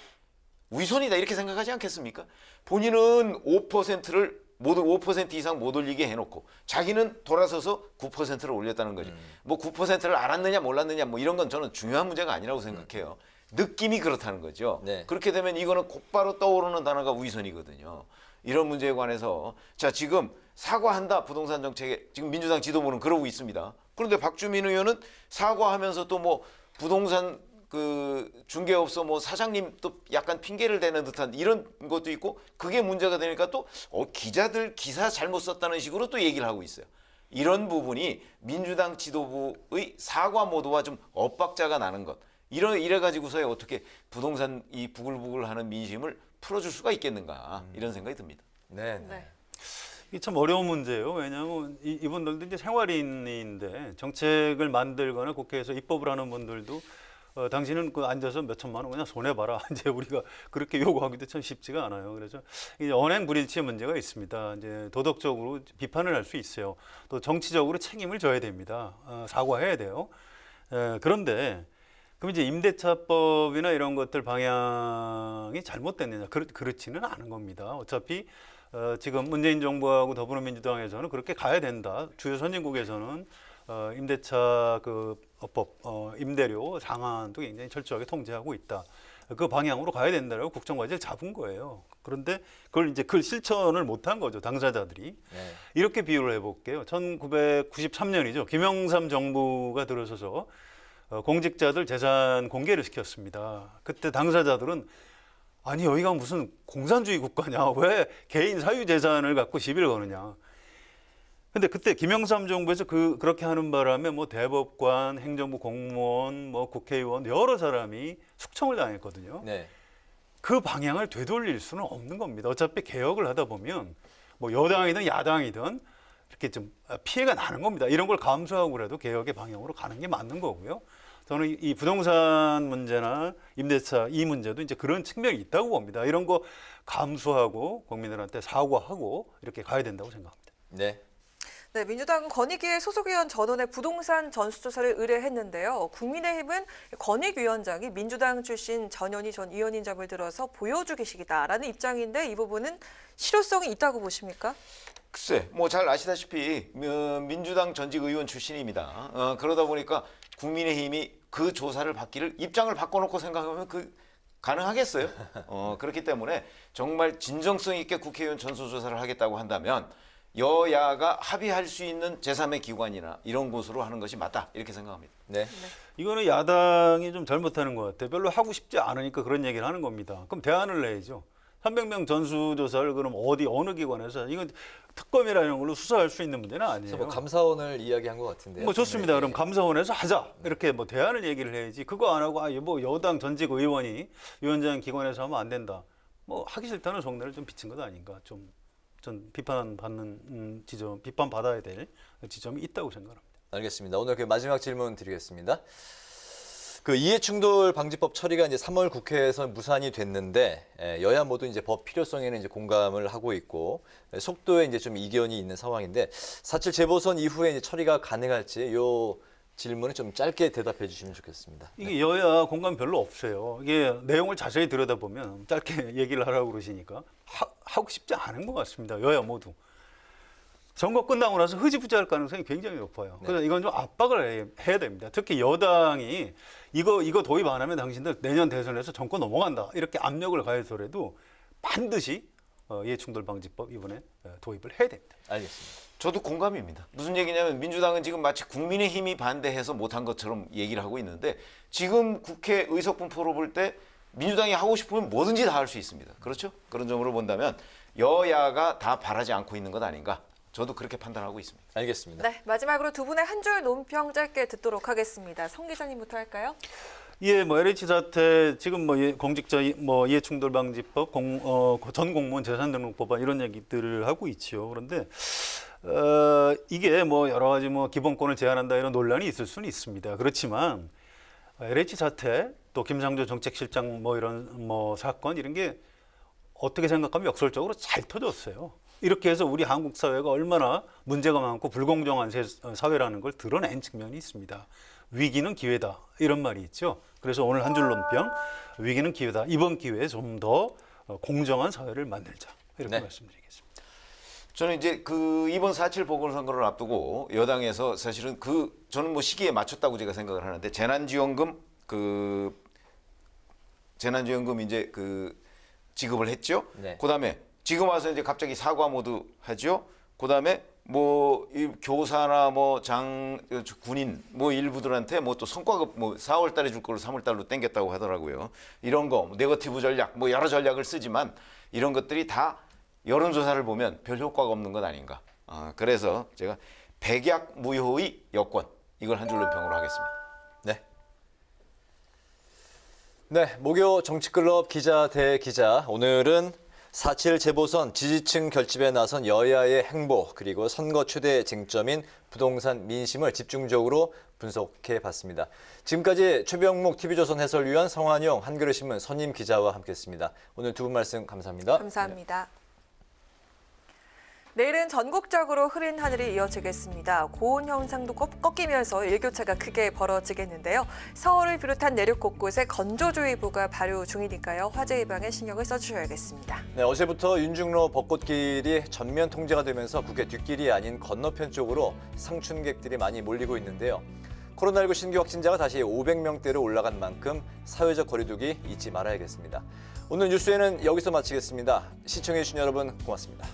위선이다 이렇게 생각하지 않겠습니까? 본인은 5%를 모두 5% 이상 못 올리게 해놓고 자기는 돌아서서 9%를 올렸다는 거죠. 뭐 9%를 알았느냐 몰랐느냐 뭐 이런 건 저는 중요한 문제가 아니라고 생각해요. 느낌이 그렇다는 거죠. 네. 그렇게 되면 이거는 곧바로 떠오르는 단어가 위선이거든요. 이런 문제에 관해서 자 지금 사과한다 부동산 정책에 지금 민주당 지도부는 그러고 있습니다. 그런데 박주민 의원은 사과하면서 또 뭐 부동산 그 중개업소 뭐 사장님 또 약간 핑계를 대는 듯한 이런 것도 있고 그게 문제가 되니까 또 기자들 기사 잘못 썼다는 식으로 또 얘기를 하고 있어요. 이런 부분이 민주당 지도부의 사과 모드와 좀 엇박자가 나는 것. 이래 가지고서야 어떻게 부동산 이 부글부글하는 민심을 풀어줄 수가 있겠는가 이런 생각이 듭니다. 네. 이게 참 어려운 문제예요. 왜냐하면 이분들도 이제 생활인인데 정책을 만들거나 국회에서 입법을 하는 분들도 당신은 그 앉아서 몇 천만 원 그냥 손해 봐라. 이제 우리가 그렇게 요구하기도 참 쉽지가 않아요. 그래서 이제 언행 불일치의 문제가 있습니다. 이제 도덕적으로 비판을 할 수 있어요. 또 정치적으로 책임을 져야 됩니다. 사과해야 돼요. 그런데 그럼 이제 임대차법이나 이런 것들 방향이 잘못됐느냐? 그렇지는 않은 겁니다. 어차피 지금 문재인 정부하고 더불어민주당에서는 그렇게 가야 된다. 주요 선진국에서는 임대차 그 법, 임대료 상한도 굉장히 철저하게 통제하고 있다. 그 방향으로 가야 된다라고 국정과제를 잡은 거예요. 그런데 그걸 실천을 못한 거죠, 당사자들이. 네. 이렇게 비유를 해볼게요. 1993년이죠. 김영삼 정부가 들어서서 공직자들 재산 공개를 시켰습니다. 그때 당사자들은 아니 여기가 무슨 공산주의 국가냐, 왜 개인 사유 재산을 갖고 시비를 거느냐. 근데 그때 김영삼 정부에서 그렇게 하는 바람에 뭐 대법관, 행정부 공무원, 뭐 국회의원 여러 사람이 숙청을 당했거든요. 네. 그 방향을 되돌릴 수는 없는 겁니다. 어차피 개혁을 하다 보면 뭐 여당이든 야당이든 이렇게 좀 피해가 나는 겁니다. 이런 걸 감수하고라도 개혁의 방향으로 가는 게 맞는 거고요. 저는 이 부동산 문제나 임대차 이 문제도 이제 그런 측면이 있다고 봅니다. 이런 거 감수하고 국민들한테 사과하고 이렇게 가야 된다고 생각합니다. 네. 네, 민주당은 건의위에 소속위원 전원의 부동산 전수조사를 의뢰했는데요. 국민의힘은 건의위원장이 민주당 출신 전현희 전 의원인 점을 들어서 보여주기식이다라는 입장인데 이 부분은 실효성이 있다고 보십니까? 글쎄, 뭐 잘 아시다시피 민주당 전직 의원 출신입니다. 그러다 보니까 국민의힘이 그 조사를 받기를 입장을 바꿔놓고 생각하면 가능하겠어요? 그렇기 때문에 정말 진정성 있게 국회의원 전수조사를 하겠다고 한다면 여야가 합의할 수 있는 제3의 기관이나 이런 곳으로 하는 것이 맞다 이렇게 생각합니다. 네. 이거는 야당이 좀 잘못하는 것 같아요. 별로 하고 싶지 않으니까 그런 얘기를 하는 겁니다. 그럼 대안을 내야죠. 300명 전수조사를 그럼 어느 기관에서 이건 특검이라는 걸로 수사할 수 있는 문제는 아니에요. 뭐 감사원을 이야기한 것 같은데요. 뭐 좋습니다. 네. 그럼 감사원에서 하자 이렇게 뭐 대안을 얘기를 해야지. 그거 안 하고 뭐 여당 전직 의원이 위원장 기관에서 하면 안 된다. 뭐 하기 싫다는 속내를 좀 비친 것 아닌가. 전 비판받는 지점, 비판받아야 될 지점이 있다고 생각합니다. 알겠습니다. 오늘 그 마지막 질문 드리겠습니다. 그 이해충돌 방지법 처리가 이제 3월 국회에서 무산이 됐는데 여야 모두 이제 법 필요성에는 이제 공감을 하고 있고 속도에 이제 좀 이견이 있는 상황인데 4.7 재보선 이후에 이제 처리가 가능할지 요 질문을 좀 짧게 대답해 주시면 좋겠습니다. 이게 여야 공감 별로 없어요. 이게 내용을 자세히 들여다보면 짧게 얘기를 하라고 그러시니까 하고 싶지 않은 것 같습니다. 여야 모두. 선거 끝나고 나서 흐지부지할 가능성이 굉장히 높아요. 네. 그래서 이건 좀 압박을 해야 됩니다. 특히 여당이 이거 도입 안 하면 당신들 내년 대선에서 정권 넘어간다. 이렇게 압력을 가해서라도 반드시 이해충돌방지법 이번에 도입을 해야 됩니다. 알겠습니다. 저도 공감입니다. 무슨 얘기냐면 민주당은 지금 마치 국민의힘이 반대해서 못한 것처럼 얘기를 하고 있는데 지금 국회 의석분포로 볼 때 민주당이 하고 싶으면 뭐든지 다 할 수 있습니다. 그렇죠? 그런 점으로 본다면 여야가 다 바라지 않고 있는 것 아닌가? 저도 그렇게 판단하고 있습니다. 알겠습니다. 네, 마지막으로 두 분의 한 줄 논평 짧게 듣도록 하겠습니다. 성 기자님부터 할까요? 예, LH 사태 지금 공직자 이해충돌방지법, 전 공무원 재산등록법안 이런 얘기들을 하고 있죠. 그런데 이게 여러 가지 기본권을 제한한다 이런 논란이 있을 수는 있습니다. 그렇지만 LH 사태 또 김상조 정책실장 이런 사건 이런 게 어떻게 생각하면 역설적으로 잘 터졌어요. 이렇게 해서 우리 한국 사회가 얼마나 문제가 많고 불공정한 사회라는 걸 드러낸 측면이 있습니다. 위기는 기회다 이런 말이 있죠. 그래서 오늘 한 줄 논평, 위기는 기회다. 이번 기회에 좀 더 공정한 사회를 만들자 이렇게 말씀드리겠습니다. 저는 이제 이번 4.7 보궐선거를 앞두고 여당에서 사실은 저는 시기에 맞췄다고 제가 생각을 하는데 재난지원금 이제 지급을 했죠. 네. 그다음에 지금 와서 이제 갑자기 사과 모드 하죠. 그다음에 이 교사나 군인 일부들한테 또 성과급 4월 달에 줄 걸 3월 달로 땡겼다고 하더라고요. 이런 거 네거티브 전략 여러 전략을 쓰지만 이런 것들이 다 여론조사를 보면 별 효과가 없는 것 아닌가. 그래서 제가 백약 무효의 여권 이걸 한 줄 논평으로 하겠습니다. 네, 목요 정치클럽 기자 대 기자. 오늘은 4.7 재보선 지지층 결집에 나선 여야의 행보 그리고 선거 최대 쟁점인 부동산 민심을 집중적으로 분석해 봤습니다. 지금까지 최병묵 TV조선 해설위원, 성환용 한겨레신문 선임 기자와 함께했습니다. 오늘 두 분 말씀 감사합니다. 감사합니다. 내일은 전국적으로 흐린 하늘이 이어지겠습니다. 고온 현상도 꺾이면서 일교차가 크게 벌어지겠는데요. 서울을 비롯한 내륙 곳곳에 건조주의보가 발효 중이니까요. 화재 예방에 신경을 써주셔야겠습니다. 네, 어제부터 윤중로 벚꽃길이 전면 통제가 되면서 국회 뒷길이 아닌 건너편 쪽으로 상춘객들이 많이 몰리고 있는데요. 코로나19 신규 확진자가 다시 500명대로 올라간 만큼 사회적 거리두기 잊지 말아야겠습니다. 오늘 뉴스에는 여기서 마치겠습니다. 시청해주신 여러분 고맙습니다.